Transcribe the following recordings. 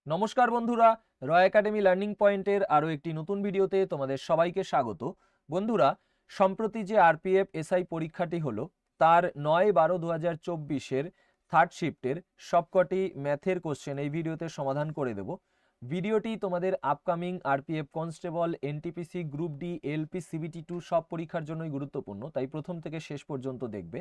নমস্কার বন্ধুরা, রয় academy learning পয়েন্টের আরও একটি নতুন ভিডিওতে তোমাদের সবাইকে স্বাগত। বন্ধুরা, সম্প্রতি যে আরপিএফ এসআই পরীক্ষাটি হলো তার 9-12-2024-এর থার্ড শিফটের সবকটি ম্যাথের কোশ্চেন এই ভিডিওতে সমাধান করে দেব। ভিডিওটি তোমাদের upcoming RPF constable, NTPC, group D, LP, CBT two সব পরীক্ষার জন্যই গুরুত্বপূর্ণ, তাই প্রথম থেকে শেষ পর্যন্ত দেখবে।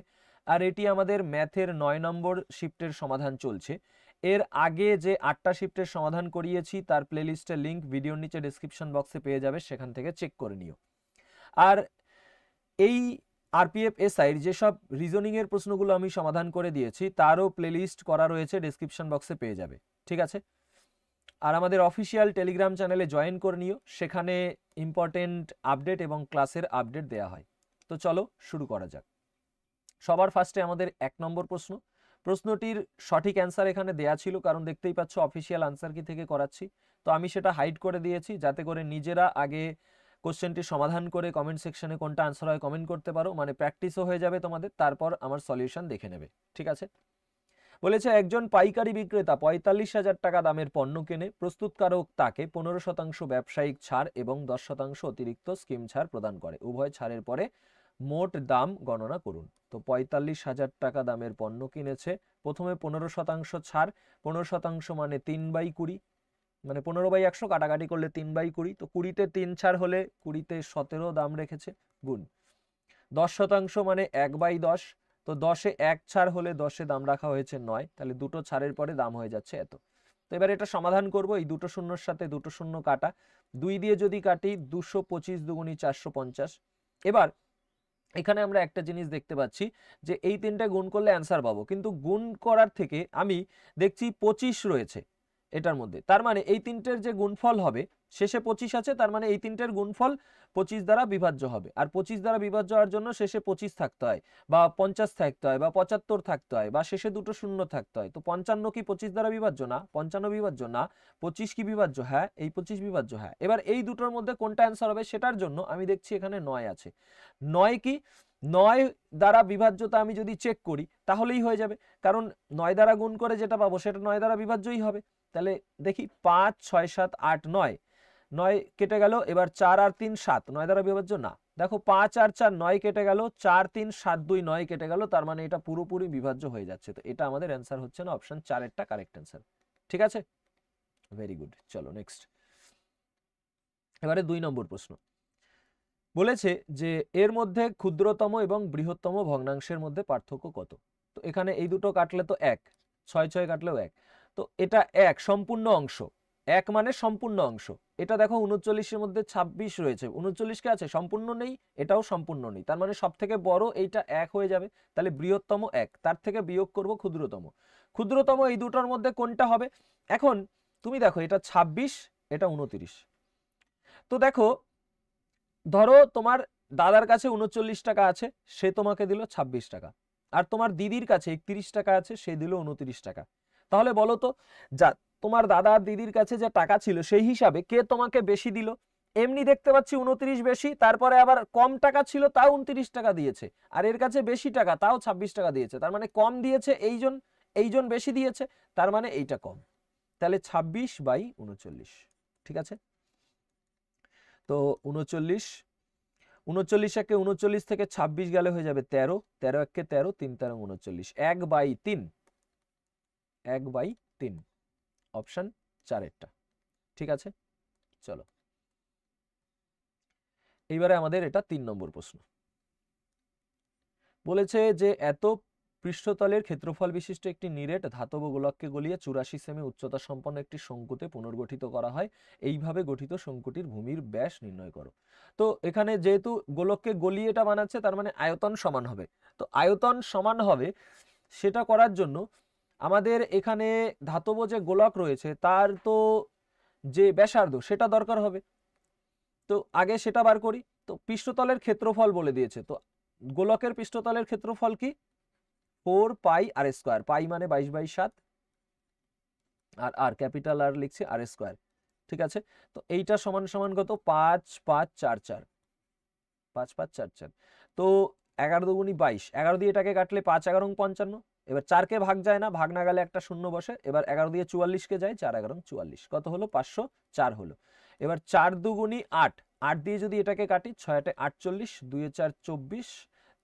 আর এটি আমাদের ম্যাথের 9 নম্বর শিফটের সমাধান চলছে। এর আগে যে 8টা শিফটের সমাধান করিয়েছি তার প্লেলিস্টের লিঙ্ক ভিডিওর নিচে ডেসক্রিপশন বক্সে পেয়ে যাবে, সেখান থেকে চেক করে নিও। আর এই আরপিএফ এসআইর যেসব রিজনিং এর প্রশ্নগুলো আমি সমাধান করে দিয়েছি তারও প্লেলিস্ট করা রয়েছে, ডেসক্রিপশন বক্সে পেয়ে যাবে, ঠিক আছে? আর আমাদের অফিসিয়াল টেলিগ্রাম চ্যানেলে জয়েন করে নিও, সেখানে ইম্পর্টেন্ট আপডেট এবং ক্লাসের আপডেট দেওয়া হয়। তো চলো শুরু করা যাক। সবার ফার্স্টে আমাদের 1 নম্বর প্রশ্ন। প্রশ্নটির সঠিক অ্যান্সার এখানে দেয়া ছিল, কারণ দেখতেই পাচ্ছ অফিসিয়াল আনসার কি থেকে করাচ্ছি। তো আমি সেটা হাইড করে দিয়েছি যাতে করে নিজেরা আগে কোশ্চেনটি সমাধান করে কমেন্ট সেকশনে কোনটা আনসার হয় কমেন্ট করতে পারো, মানে প্র্যাকটিসও হয়ে যাবে তোমাদের, তারপর আমার সলিউশন দেখে নেবে, ঠিক আছে? বলেছে একজন পাইকারি বিক্রেতা 45,000 টাকা দামের পণ্য কেনে, প্রস্তুতকারক তাকে 15% ব্যবসায়িক ছাড় এবং 10% অতিরিক্ত স্কিম ছাড় প্রদান করে। উভয় ছাড়ের পরে মোট দাম গণনা করুন। তো 45,000 টাকা দামের পণ্য কিনেছে, প্রথমে 15% ছাড়, 15% মানে 3/20, মানে 15/100 কাটাকাটি করলে 3/20, তো 20-তে 3 ছাড় হলে 20-তে 17 দাম রেখেছে, গুণ 10% মানে 1/10, তো 10-এ 1 ছাড় হলে 10-এ দাম রাখা হয়েছে 9, তাহলে দুটো ছাড়ের পরে দাম হয়ে যাচ্ছে এত। তো এবার এটা সমাধান করব, এই দুটো শূন্যর সাথে দুটো শূন্য কাটা, 2 দিয়ে যদি কাটি 225 দুগুণি 450। এবার এখানে আমরা একটা জিনিস দেখতে পাচ্ছি যে এই তিনটা গুণ করলে অ্যান্সার পাবো, কিন্তু গুণ করার থেকে আমি দেখছি 25 রয়েছে এটার মধ্যে, তার মানে এই তিনটের যে গুণফল হবে শেষে 25 আছে, তার মানে এই তিনটের গুণফল 25 দ্বারা বিভাজ্য হবে। আর 25 দ্বারা বিভাজ্য হওয়ার জন্য শেষে 25 থাকতে হয়, বা 50 থাকতে হয়, বা 75 থাকতে হয়, বা শেষে দুটো শূন্য থাকতে হয়। তো 55 কি 25 দ্বারা বিভাজ্য না? 55 বিভাজ্য না। 25 কি বিভাজ্য? হ্যাঁ। এই 25 বিভাজ্য, হ্যাঁ। এবার এই দুটোর মধ্যে কোনটা অ্যান্সার হবে সেটার জন্য আমি দেখছি এখানে 9 আছে। 9 কি 9 দ্বারা বিভাজ্যতা আমি যদি চেক করি তাহলেই হয়ে যাবে, কারণ 9 দ্বারা গুণ করে যেটা পাবো সেটা 9 দ্বারা বিভাজ্যই হবে। তাহলে দেখি 5 6 7 8 9, 9 কেটে গেল, এবার 4 আর 3 7, 9 দ্বারা বিভাজ্য না। দেখো 5 আর 4 9 কেটে গেল, 4 3 7 2 9 কেটে গেল, তার মানে এটা পুরোপুরি বিভাজ্য হয়ে যাচ্ছে। তো এটা আমাদের অ্যান্সার হচ্ছে না, অপশন 4 এরটা কারেক্ট অ্যান্সার, ঠিক আছে? ভেরি গুড, চলো নেক্সট। এবারে 2 নম্বর প্রশ্ন। বলেছে যে এর মধ্যে ক্ষুদ্রতম এবং বৃহত্তম ভগ্নাংশের মধ্যে পার্থক্য কত? তো এখানে এই দুটো কাটলে তো 1, 6 6 কাটলেও 1, তো এটা 1 সম্পূর্ণ অংশ, 1 মানে সম্পূর্ণ অংশ। এটা দেখো 39-এর মধ্যে 26 রয়েছে, 39 কে আছে সম্পূর্ণ নেই, এটাও সম্পূর্ণ নেই, তার মানে সব থেকে বড় এইটা 1 হয়ে যাবে। তাহলে বৃহত্তম 1, তার থেকে বিয়োগ করব ক্ষুদ্রতম। ক্ষুদ্রতম এই দুটোর মধ্যে কোনটা হবে? এখন তুমি দেখো এটা 26, এটা 29। তো দেখো, ধরো তোমার দাদার কাছে 39 টাকা আছে, সে তোমাকে দিল 26 টাকা, আর তোমার দিদির কাছে 31 টাকা আছে, সে দিল 29 টাকা। তাহলে বলো তো, যা তোমার দাদা আর দিদির কাছে যে টাকা ছিল সেই হিসাবে কে তোমাকে বেশি দিল? এমনি দেখতে পাচ্ছি 29 বেশি, তারপরে আবার কম টাকা ছিল তাও 29 টাকা দিয়েছে, আর এর কাছে বেশি টাকা তাও 26 টাকা দিয়েছে, তার মানে কম দিয়েছে এইজন, এইজন বেশি দিয়েছে, তার মানে এইটা কম। তাহলে 26/39, ঠিক আছে? তো 39, 39 একে 39 থেকে 26 গেলে হয়ে যাবে 13, 13 একে 13, 3 13 39, 1/3, 1/3, অপশন 4 এরটা, ঠিক আছে? চলো এইবারে আমাদের এটা 3 নম্বর প্রশ্ন। বলেছে যে এত পৃষ্ঠতলের ক্ষেত্রফল বিশিষ্ট একটি নিরেট ধাতব গোলককে গলিয়ে 84 সেমি উচ্চতা সম্পন্ন একটি শঙ্কুতে পুনর্গঠিত করা হয়, এইভাবে গঠিত শঙ্কুটির ভূমির ব্যাস নির্ণয় করো। তো এখানে যেহেতু গোলককে গলিয়ে এটা বানাচ্ছে, তার মানে আয়তন সমান হবে। তো আয়তন সমান হবে সেটা করার জন্য আমাদের এখানে ধাতব যে গোলক রয়েছে তার তো যে ব্যাসার্ধ সেটা দরকার হবে। তো আগে সেটা বার করি। তো পৃষ্ঠতলের ক্ষেত্রফল বলে দিয়েছে, তো গোলকের পৃষ্ঠতলের ক্ষেত্রফল কি? 4πr², পাই মানে 22/7, আর আর ক্যাপিটাল আর লিখছি r², ঠিক আছে? তো এইটা সমান সমান কত? 5 5 4 4, 5 5 4 4, তো 11 দুগুণি 22, 11 দিয়ে এটাকে কাটলে 5 11 55, এবার 4কে ভাগ যায় না, ভাগ না গেলে একটা শূন্য বসে। এবার 11 দিয়ে 44কে যায়, 4 11 44, কত হলো 504 হলো। এবার 4 দুগুণি 8, 8 দিয়ে যদি এটাকে কাটি, 6 8 48, 2 4 24,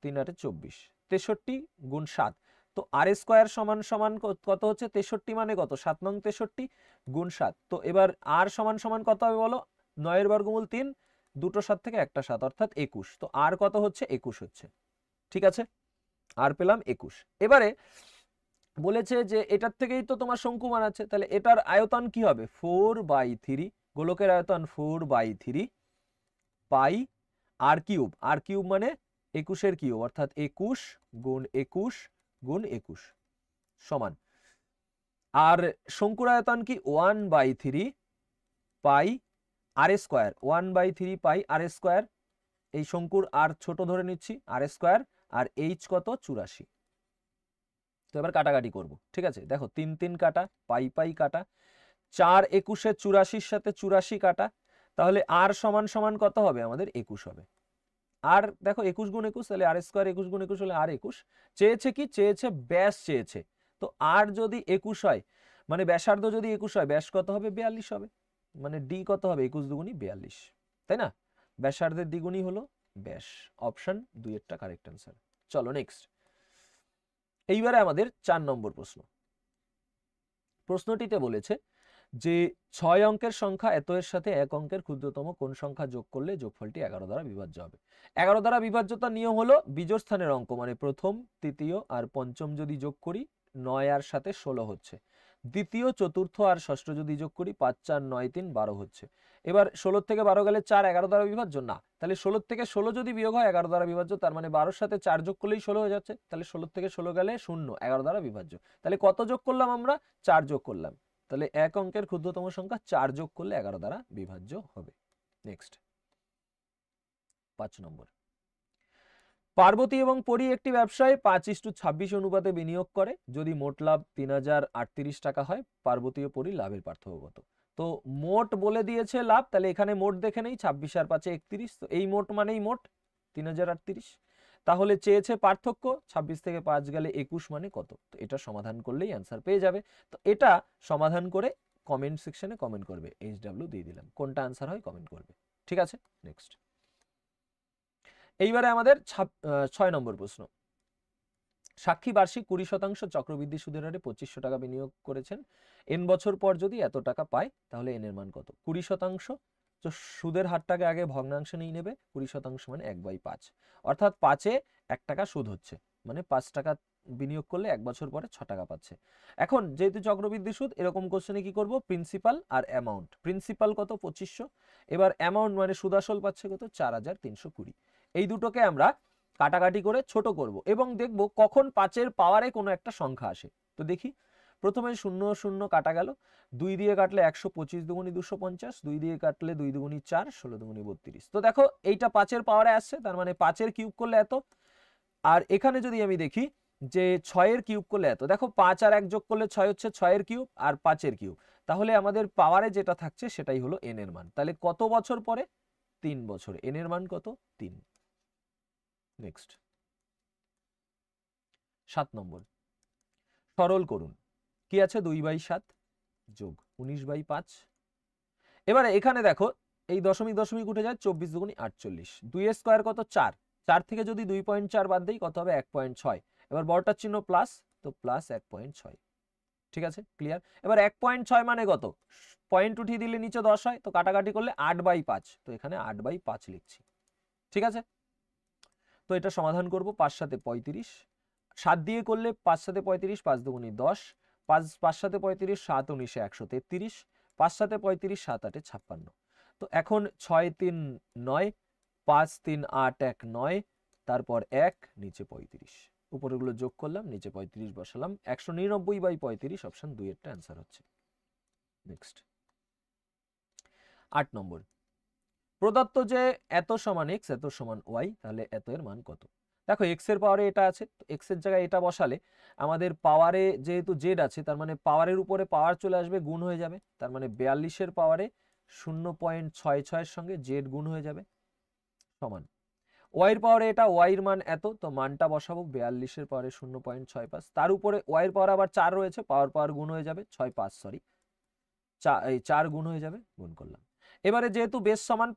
3 8 24, 63 গুণ 7। তো আর স্কোয়ার সমান সমান কত হচ্ছে, 63 মানে কত, 7 নং 63 গুণ 7। তো এবার আর সমান সমান কত হবে বলো, 9 এর বর্গমূল 3, দুটো 7 থেকে একটা 7, অর্থাৎ 21। তো আর কত হচ্ছে, 21 হচ্ছে। ঠিক আছে, আর পেলাম 21। এবারে বলেছে যে এটার থেকেই তো তোমার শঙ্কু বানাচ্ছে, তাহলে এটার আয়তন কি হবে, 4/3, গোলকের আয়তন 4/3 পাই আর কিউব। আর কিউব মানে 21 এর কিউব, অর্থাৎ 21 গুণ 21 গুণ 21 সমান। আর শঙ্কুর আয়তন কি, 1/3 পাই আর স্কোয়ার, 1/3 পাই আর স্কোয়ার। এই শঙ্কুর আর ছোট ধরে নিচ্ছি, আর স্কোয়ার, আর এইচ কত, 84। তো এবার কাটাকাটি করব, ঠিক আছে। দেখো 3 3 কাটা, পাই পাই কাটা, 4 21 84 সাথে 84 কাটা, তাহলে আর সমান সমান কত হবে আমাদের, 21 হবে। আর দেখো 21 গুণ 21, তাহলে আর স্কোয়ার 21 গুণ 21 হলে আর 21। চেয়েছে কি, চেয়েছে ব্যাস চেয়েছে। তো আর যদি 21 হয়, মানে ব্যাসার্ধ যদি 21 হয়, ব্যাস কত হবে, 42 হবে। মানে ডি কত হবে, 21 দুগুণী 42, তাই না? ব্যাসার্ধের দ্বিগুণই হলো ব্যাস। অপশন 2 এরটা কারেক্ট অ্যান্সার। চলো নেক্সট। এইবারে আমাদের 4 নম্বর প্রশ্ন। প্রশ্নটিতে বলেছে যে 6 অঙ্কের সংখ্যা এত এর সাথে 1 অঙ্কের ক্ষুদ্রতম কোন সংখ্যা যোগ করলে যোগফলটি 11 দ্বারা বিভাজ্য হবে। 11 দ্বারা বিভাজ্যতার নিয়ম হলো বিজোড় স্থানের অঙ্ক, মানে প্রথম, তৃতীয় আর পঞ্চম যদি যোগ করি, 9 আর সাথে 16 হচ্ছে। দ্বিতীয়, চতুর্থ আর ষষ্ঠ যদি যোগ করি, 5 4 9 3 12 হচ্ছে। এবার 16 থেকে 12 গেলে 4 11 দ্বারা বিভাজ্য না, তাহলে 16 থেকে 16 যদি বিয়োগ হয় 11 দ্বারা বিভাজ্য, তার মানে 12 সাথে 4 যোগ করলেই 16 হয়ে যাচ্ছে। তাহলে 16 থেকে 16 গেলে 0, 11 দ্বারা বিভাজ্য। তাহলে কত যোগ করলাম আমরা, 4 যোগ করলাম। তাহলে 1 অঙ্কের ক্ষুদ্রতম সংখ্যা 4 যোগ করলে 11 দ্বারা বিভাজ্য হবে। নেক্সট 5 নম্বর। পার্বতী এবং পরী একটি ব্যবসায় 5:26 অনুপাতে বিনিয়োগ করে। যদি মোট লাভ 3038 টাকা হয়, পার্বতী ও পরীর লাভের পার্থক্য কত? তো মোট বলে দিয়েছে লাভ, তাহলে এখানে মোট দেখে নেই, 26 আর 5 31, তো এই মোট মানেই মোট 3038। তাহলে চেয়েছে পার্থক্য, 26 থেকে 5 গেলে 21 মানে কত? তো এটা সমাধান করলেই অ্যান্সার পেয়ে যাবে। তো এটা সমাধান করে কমেন্ট সেকশনে কমেন্ট করবে, HW দিয়ে দিলাম, কোনটা অ্যান্সার হয় কমেন্ট করবে। ঠিক আছে, নেক্সট। এইবারে আমাদের 6 নম্বর প্রশ্ন। সাক্ষী বার্ষিক 20% চক্রবৃদ্ধি সুদের হারে 2500 টাকা বিনিয়োগ করেছেন। n বছর পর যদি এত টাকা পায়, তাহলে n এর মান কত? 20%, তো সুদের হারটাকে আগে ভগ্নাংশে নিয়ে নেবে। 20% মানে 1/5, অর্থাৎ 5-এ 1 টাকা সুদ হচ্ছে, মানে 5 টাকা বিনিয়োগ করলে 1 বছর পরে 6 টাকা পাচ্ছে। এখন যেহেতু চক্রবৃদ্ধি সুদ, এরকম কোশ্চেনে কি করব, প্রিন্সিপাল আর অ্যামাউন্ট। প্রিন্সিপাল কত, 2500, এবার অ্যামাউন্ট মানে সুদ আসল পাচ্ছে কত, 4320। এই দুটোকে আমরা কাটাকাটি করে ছোট করব এবং দেখব কখন 5-এর পাওয়ারে কোনো একটা সংখ্যা আসে। তো দেখি, প্রথমে 0 0 কাটা গেল, 2 দিয়ে কাটলে 125 দুগুণী 250, 2 দিয়ে কাটলে 2 দুগুণী 4, 16 দুগুণী 32। তো দেখো এইটা 5-এর পাওয়ারে আসছে, তার মানে 5-এর কিউব করলে এত। আর এখানে যদি আমি দেখি যে 6-এর কিউব করলে এত, দেখো 5 আর 1 যোগ করলে 6 হচ্ছে, 6-এর কিউব আর 5-এর কিউব। তাহলে আমাদের পাওয়ারে যেটা থাকছে সেটাই হলো n এর মান। তাহলে কত বছর পরে, 3 বছর। n এর মান কত, 3। নেক্সট 7 নম্বর। সরল করুন। কি আছে, 2/7 যোগ 19/5। এবারে এখানে দেখো এই দশমিক দশমিক উঠে যায়, 24 দুগুণী 48। 2 এর স্কোয়ার কত, 4। 4 থেকে যদি 2.4 বাদ দেই, কত হবে, 1.6। এবার বড়টার চিহ্ন প্লাস, তো প্লাস 1.6। ঠিক আছে, ক্লিয়ার। এবার 1.6 মানে কত, পয়েন্ট উঠিয়ে দিলে নিচে 10 হয়, তো কাটাকাটি করলে 8/5, তো এখানে 8/5 লিখছি। ঠিক আছে, তো এটা সমাধান করব। 5 সাথে 35, 7 দিয়ে করলে 5 সাথে 35, 5 দুগুণী 10, 5 সাথে 35, 7 19 133, 5 সাথে 35, 7 8 56। তো এখন 6 3 9, 5 3 8 1 9, তারপর 1, নিচে 35, উপরেগুলো যোগ করলাম, নিচে 35 বসালাম। 199/35 অপশন 2 এরটা অ্যান্সার হচ্ছে। নেক্সট 8 নম্বর। প্রদত্ত যে এত সমান x, এত সমান y, তাহলে এত এর মান কত? দেখো x এর পাওয়ারে এটা আছে, তো x এর জায়গায় এটা বসালে আমাদের পাওয়ারে যেহেতু z আছে, তার মানে পাওয়ারের উপরে পাওয়ার চলে আসবে, গুণ হয়ে যাবে। তার মানে 42-এর পাওয়ারে 0.66 এর সঙ্গে z গুণ হয়ে যাবে, সমান ওয়াইয়ের পাওয়ারে এটা ওয়াইয়ের মান এত, তো মানটা বসাবো 42-এর পাওয়ারে 0.65, তার উপরে ওয়াইয়ের পাওয়ার আবার 4 রয়েছে, পাওয়ার গুণ হয়ে যাবে 65, সরি 4 গুণ হয়ে যাবে, গুণ করলাম। এবারে যেহেতু বেস সমান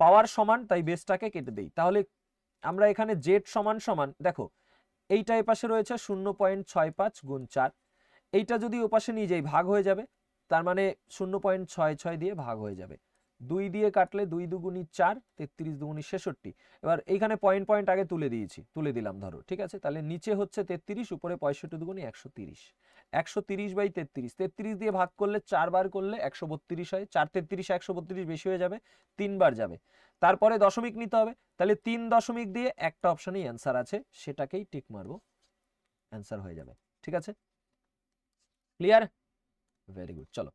পাওয়ার সমান তাই বেসটাকে কেটে দেই, তাহলে আমরা এখানে জেড সমান সমান দেখো এইটা এ পাশে রয়েছে 0.65 গুণ 4, এইটা যদি ওপাশে নিয়ে যাই ভাগ হয়ে যাবে, তার মানে 0.66 দিয়ে ভাগ হয়ে যাবে, 2 দিয়ে কাটলে 2 দুগুণী 4, 33 দুগুণী 66। এবার এইখানে পয়েন্ট আগে তুলে দিলাম ধরো, ঠিক আছে, তাহলে নিচে হচ্ছে 33, উপরে 65 দুগুণী 130, 130/33, 33 দিয়ে ভাগ করলে 4 বার করলে 132 হয়, 4 33 132 বেশি হয়ে যাবে, 3 বার যাবে, তারপরে দশমিক নিতে হবে, তাহলে 3 দশমিক দিয়ে একটা অপশনেই অ্যান্সার আছে, সেটাকেই টিক মারবো, অ্যান্সার হয়ে যাবে, ঠিক আছে, ক্লিয়ার, ভেরি গুড। চলো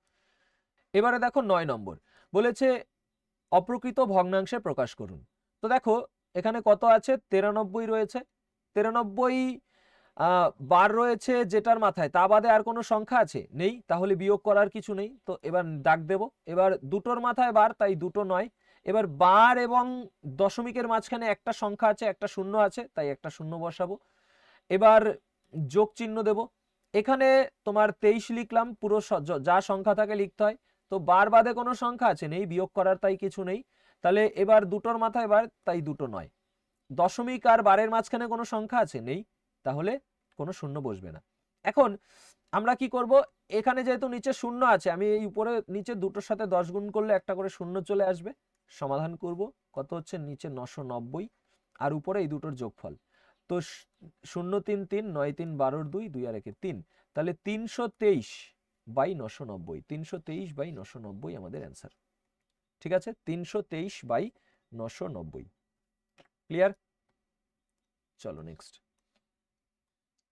এবারে দেখো 9 নম্বর বলেছে অপ্রকৃত ভগ্নাংশে প্রকাশ করুন। তো দেখো এখানে কত আছে, 93 রয়েছে, 93 বার রয়েছে যেটার মাথায়, তা বাদে আর কোনো সংখ্যা আছে নেই, তাহলে বিয়োগ করার কিছু নেই, তো এবার দাগ দেব। এবার দুটোর মাথায় বার, তাই দুটো নয়, এবার বার এবং দশমিকের মাঝখানে একটা সংখ্যা আছে, একটা শূন্য আছে, তাই একটা শূন্য বসাবো। এবার যোগ চিহ্ন দেব, এখানে তোমার 23 লিখলাম, পুরো যা সংখ্যা থাকে লিখতে হয়, তো বার বাদে কোনো সংখ্যা আছে নেই, বিয়োগ করার তাই কিছু নেই, তাহলে এবার দুটোর মাথায় বার, তাই দুটো নয়, দশমিক আর বারের মাঝখানে কোনো সংখ্যা আছে নেই, তাহলে কোনো শূন্য বসবে না। এখন আমরা কি করব, এখানে যেহেতু নিচে শূন্য আছে, আমি এই উপরে নিচে দুটোর সাথে 10 গুণ করলে একটা করে শূন্য চলে আসবে, সমাধান করব, কত হচ্ছে নিচে 990 আর উপরে এই দুটোর যোগফল, তো 0 3 3 9 3 12 2 2 আর 1 3, তাহলে 323/990, 323/990 আমাদের অ্যান্সার, ঠিক আছে, 323/990, ক্লিয়ার। চলো নেক্সট,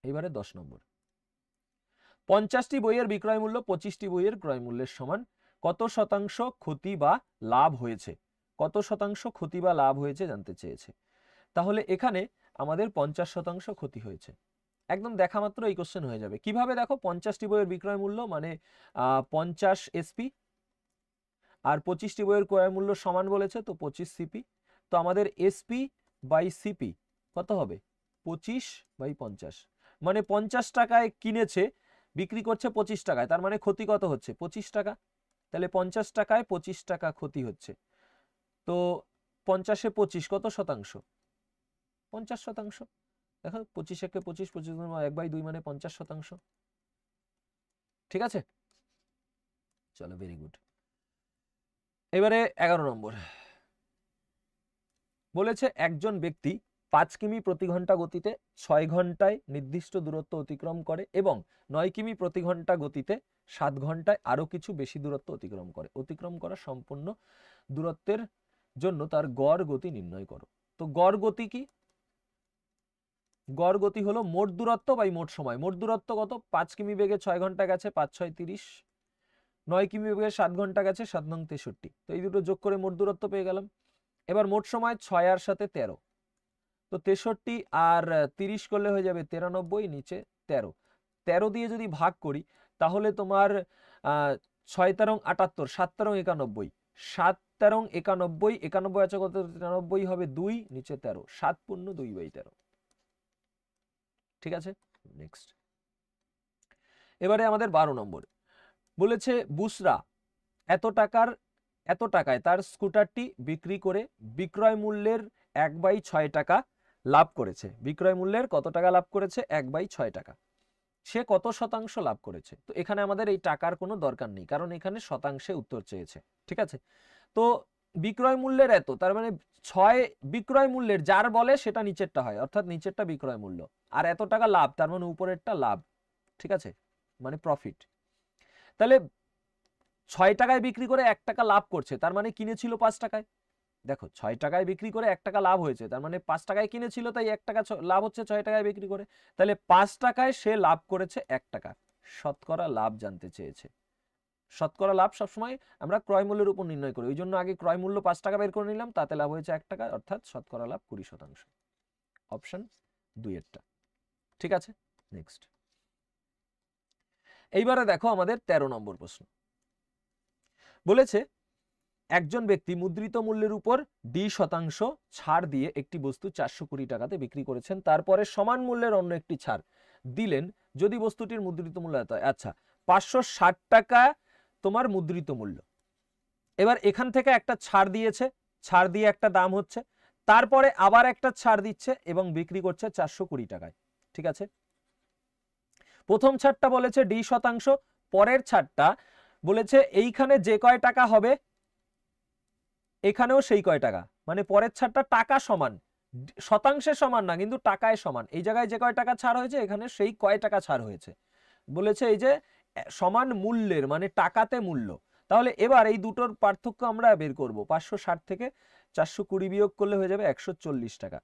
এবারে 10 নম্বর, 50টি বইয়ের বিক্রয় মূল্য 25টি বইয়ের ক্রয় মূল্যের সমান, কত শতাংশ ক্ষতি বা লাভ হয়েছে, কত শতাংশ ক্ষতি বা লাভ হয়েছে জানতে চেয়েছে। তাহলে এখানে আমাদের 50% ক্ষতি হয়েছে, একদম দেখা মাত্র এই কোশ্চেন হয়ে যাবে। কিভাবে দেখো, 50টি বইয়ের বিক্রয় মূল্য মানে 50 এসপি, আর 25টি বইয়ের ক্রয় মূল্য সমান বলেছে, তো 25 সিপি, তো আমাদের এসপি বাই সিপি কত হবে, 25/50, মানে 50 টাকায় কিনেছে, বিক্রি করছে 25 টাকায়, তার মানে ক্ষতি কত হচ্ছে 25 টাকা, তাহলে 50 টাকায় 25 টাকা ক্ষতি হচ্ছে, তো 50-এ 25 কত শতাংশ, 50%। দেখো 25 একে 25, 25 1/2 মানে 50%, ঠিক আছে, চলো ভেরি গুড। এবারে 11 নম্বর বলেছে একজন ব্যক্তি 5 কিমি প্রতি ঘন্টা গতিতে 6 ঘন্টায় নির্দিষ্ট দূরত্ব অতিক্রম করে এবং 9 কিমি প্রতি ঘন্টা গতিতে 7 ঘন্টায় আরো কিছু বেশি দূরত্ব অতিক্রম করে, অতিক্রম করা সম্পূর্ণ দূরত্বের জন্য তার গড় গতি নির্ণয় করো। তো গড় গতি কি, গড় গতি হলো মোট দূরত্ব বাই মোট সময়, মোট দূরত্ব কত, 5 কিমি বেগে 6 ঘন্টা গেছে, 5 6 30, 9 কিমি বেগে 7 ঘন্টা গেছে, 7 9 63, তো এই দুটো যোগ করে মোট দূরত্ব পেয়ে গেলাম। এবার মোট সময় 6 আর 7 13, তো 63 আর 30 করলে হয়ে যাবে 93, নিচে 13, 13 দিয়ে যদি ভাগ করি তাহলে তোমার 6 13 78, 7 13 91, 7 13 91, 91 আছে কত, 93 হবে 2, নিচে 13, 7 পূর্ণ 2/13, ঠিক আছে, নেক্সট। এবারে আমাদের 12 নম্বর বলেছে বুসরা এত টাকায় তার স্কুটারটি বিক্রি করে বিক্রয় মূল্যের 1/6 টাকা লাভ করেছে, বিক্রয় মূল্যের কত টাকা লাভ করেছে, 1/6 টাকা, সে কত শতাংশ লাভ করেছে। তো এখানে আমাদের এই টাকার কোনো দরকার নেই, কারণ এখানে শতাংশে উত্তর চেয়েছে, ঠিক আছে, তো বিক্রয় মূল্যের এত, তার মানে 6 বিক্রয় মূল্যের যার বলে সেটা নিচেরটা হয়, অর্থাৎ নিচেরটা বিক্রয় মূল্য, আর এত টাকা লাভ, তার মানে উপরেরটা লাভ, ঠিক আছে, মানে প্রফিট। তাহলে 6 টাকায় বিক্রি করে 1 টাকা লাভ করছে, তার মানে কিনেছিল 5 টাকায়, দেখো 6 টাকায় বিক্রি করে 1 টাকা লাভ হয়েছে, তার মানে 5 টাকায় কিনেছিল, তাই 1 টাকা লাভ হচ্ছে 6 টাকায় বিক্রি করে, তাহলে 5 টাকায় সে লাভ করেছে 1 টাকা, শতকরা লাভ জানতে চেয়েছে। শতকরা লাভ সবসময় আমরা ক্রয় মূল্যের উপর নির্ণয় করি, ওই জন্য আগে ক্রয় মূল্য 5 টাকা বের করে নিলাম, তাতে লাভ হয়েছে 1 টাকা, অর্থাৎ শতকরা লাভ 20%, অপশন 2 এরটা, ঠিক আছে, নেক্সট। এইবারে দেখো আমাদের 13 নম্বর প্রশ্ন বলেছে একজন ব্যক্তি মুদ্রিত মূল্যের উপর D% ছাড় দিয়ে একটি বস্তু 420 টাকাতে বিক্রি করেছেন, তারপরে সমান মূল্যের অন্য একটি ছাড় দিলেন যদি বস্তুটির মুদ্রিত মূল্য এত হয়। আচ্ছা, 560 টাকা তোমার মুদ্রিত মূল্য, এবার এখান থেকে একটা ছাড় দিয়েছে, ছাড় দিয়ে একটা দাম হচ্ছে, তারপরে আবার একটা ছাড় দিচ্ছে এবং বিক্রি করছে 420 টাকায়। ঠিক আছে, প্রথম ছাড়টা বলেছে D%, পরের ছাড়টা বলেছে এইখানে যে কয় টাকা হবে এখানেও সেই কয় টাকা, মানে পরের ছাড়টা টাকা সমান, শতাংশে সমান না কিন্তু টাকায় সমান। এই জায়গায় যে কয় টাকা ছাড় হয়েছে এখানে সেই কয় টাকা ছাড় হয়েছে বলেছে, এই যে সমান মূল্যের মানে টাকাতে মূল্য। তাহলে এবার এই দুটোর পার্থক্য আমরা বের করব, 560 থেকে 420 বিয়োগ করলে হয়ে যাবে 140 টাকা,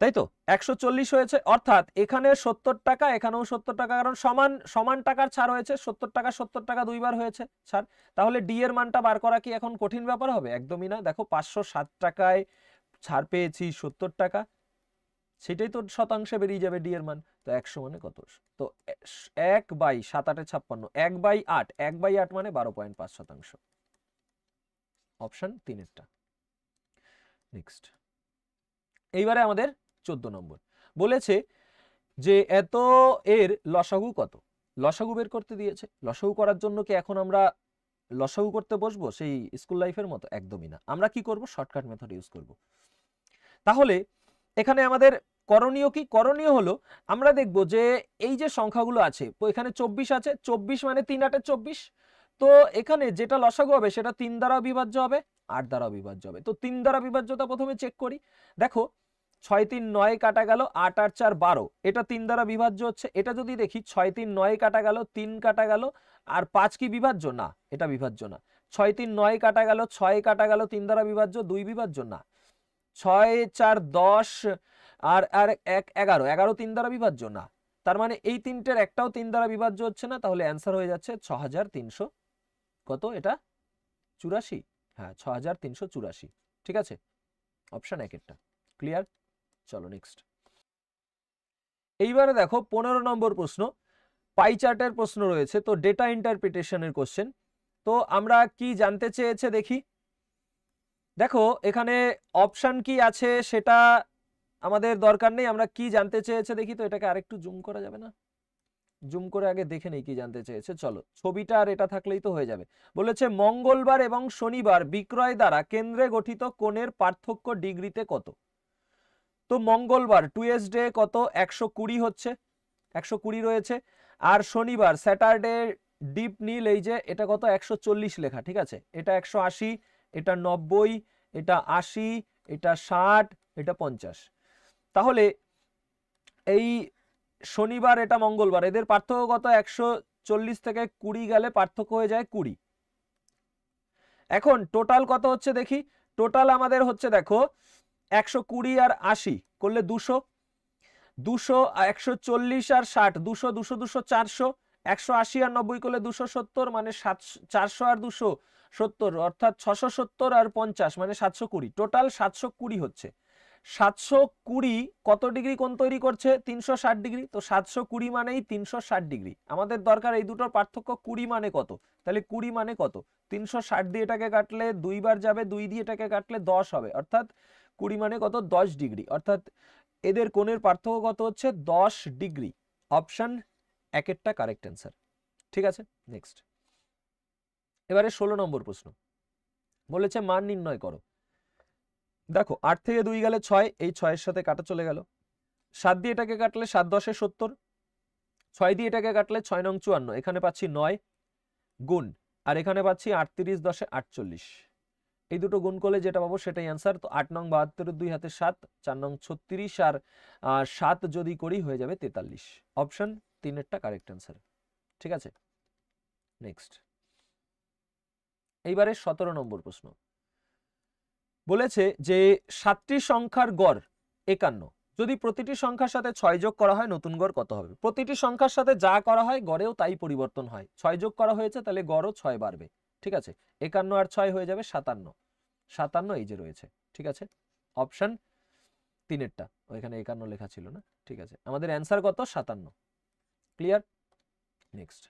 তাই তো 140 হয়েছে, অর্থাৎ এখানে 70 টাকা এখানেও 70 টাকা, কারণ সমান সমান টাকার ছাড় হয়েছে, 70 টাকা দুইবার হয়েছে ছাড়। তাহলে ডি এর মানটা বার করা কি এখন কঠিন ব্যাপার হবে? একদমই না। দেখো 507 টাকায় ছাড় পেয়েছি 70 টাকা, সেটাই তো শতাংশে বেরিয়ে যাবে ডি এর মান। তো 100 মানে কত? তো 1/7 = 8, 1/8, 1/8 মানে 12.5%। অপশন 3 এরটা। নেক্সট, এইবারে আমাদের 14 নম্বর বলেছে যে এত এর লসাগু কত। লসাগু বের করতে দিয়েছে। লসাগু করার জন্য কি এখন আমরা লসাগু করতে বসবো সেই স্কুল লাইফের মতো? একদমই না। আমরা কি করব? শর্টকাট মেথড ইউজ করব। তাহলে এখানে আমাদের করণীয় কি? করণীয় হলো আমরা দেখব যে এই যে সংখ্যাগুলো আছে, এখানে 24 আছে, 24 মানে 3 8 24। তো এখানে যেটা লসাগু হবে সেটা 3 দ্বারা বিভাজ্য হবে, 8 দ্বারা বিভাজ্য হবে। তো 3 দ্বারা বিভাজ্যতা প্রথমে চেক করি। দেখো 6 3 9 কাটা গেল, 8 8 4 12, এটা 3 দ্বারা বিভাজ্য হচ্ছে। এটা যদি দেখি 6 3 9 কাটা গেল, 3 কাটা গেল, আর 5 কি বিভাজ্য? না, এটা বিভাজ্য না। 6 3 9 কাটা গেল, 6 কাটা গেল, 3 দ্বারা বিভাজ্য, 2 বিভাজ্য না। 6 4 10 আর আর 1 11, 11 3 দ্বারা বিভাজ্য না। তার মানে এই তিনটের একটাও 3 দ্বারা বিভাজ্য হচ্ছে না। তাহলে অ্যান্সার হয়ে যাচ্ছে 6300 কত? এটা 84। হ্যাঁ, 6384। ঠিক আছে, অপশন 1 এরটা ক্লিয়ার। চলো নেক্সট। এইবারে দেখো 15 নম্বর প্রশ্ন, পাই চার্টের প্রশ্ন রয়েছে, তো ডেটা ইন্টারপ্রিটেশনের কোশ্চেন। তো আমরা কি জানতে চেয়েছে দেখি। দেখো এখানে অপশন কি আছে সেটা আমাদের দরকার নেই, আমরা কি জানতে চেয়েছে দেখি। তো এটাকে আরেকটু জুম করা যাবে না? জুম করে আগে দেখে নেই কি জানতে চেয়েছে। চলো, ছবিটা আর এটা থাকলেই তো হয়ে যাবে। বলেছে মঙ্গলবার এবং শনিবার বিক্রয় দ্বারা কেন্দ্রে গঠিত কোণের পার্থক্য ডিগ্রিতে কত। তো মঙ্গলবার টুয়েসডে কত? 120 হচ্ছে, 120 রয়েছে। আর শনিবার স্যাটারডে ডিপ নীল, এই যে এটা কত? 140 লেখা। ঠিক আছে, এটা 180, এটা 90, এটা 80, এটা 60, এটা 50। তাহলে এই শনিবার এটা মঙ্গলবার, এদের পার্থক্য কত? 140 থেকে 20 গেলে পার্থক্য হয়ে যায় 20। এখন টোটাল কত হচ্ছে দেখি। টোটাল আমাদের হচ্ছে দেখো 120 আর 80 করলে 200, 200 140 আর 60, 200 200 200 400, 180 আর 90 করলে 270, মানে 400 আর 270 অর্থাৎ 670 আর 50 মানে 720। টোটাল 720 হচ্ছে। 720 কত ডিগ্রি কোণ তৈরি করছে? 360 ডিগ্রি। তো 720 মানেই 360 ডিগ্রি। আমাদের দরকার এই দুটোর পার্থক্য 20 মানে কত। তাহলে 20 মানে কত? 360 দিয়ে এটাকে কাটলে 2 বার যাবে, 2 দিয়ে এটাকে কাটলে 10 হবে, অর্থাৎ 20 মানে কত? 10 ডিগ্রি। অর্থাৎ এদের কোণের পার্থক্য কত হচ্ছে? 10 ডিগ্রি। অপশন 1 এরটা কারেক্ট অ্যান্সার। ঠিক আছে, নেক্সট। এবারে 16 নম্বর প্রশ্ন বলেছে মান নির্ণয় করো। দেখো 8 থেকে 2 গেলে 6, এই 6 এর সাথে কাটা চলে গেল। 7 দিয়ে এটাকে কাটলে 7 10 70, 6 দিয়ে এটাকে কাটলে 6 9 54, এখানে পাচ্ছি 9 গুণ, আর এখানে পাচ্ছি 38 10 48। এই দুটো গুণ করলে যেটা পাবো সেটাই অ্যান্সার। তো 8 নং 72, 2 হাতে 7, 4 নং 36 আর 7 যদি করি হয়ে যাবে 43। অপশন 3 এরটা কারেক্ট অ্যান্সার। ঠিক আছে, নেক্সট। এইবারে 17 নম্বর প্রশ্ন বলেছে যে 7টি সংখ্যার গড় 51, যদি প্রতিটি সংখ্যার সাথে 6 যোগ করা হয় নতুন গড় কত হবে। প্রতিটি সংখ্যার সাথে যা করা হয় গড়েও তাই পরিবর্তন হয়। 6 যোগ করা হয়েছে তাহলে গড়ও 6 বাড়বে। ঠিক আছে, 51 আর 6 হয়ে যাবে 57, 57 এই যে রয়েছে। ঠিক আছে, অপশন 3 এরটা, ওইখানে 51 লেখা ছিল না। ঠিক আছে, আমাদের অ্যান্সার কত? 57। Clear, next.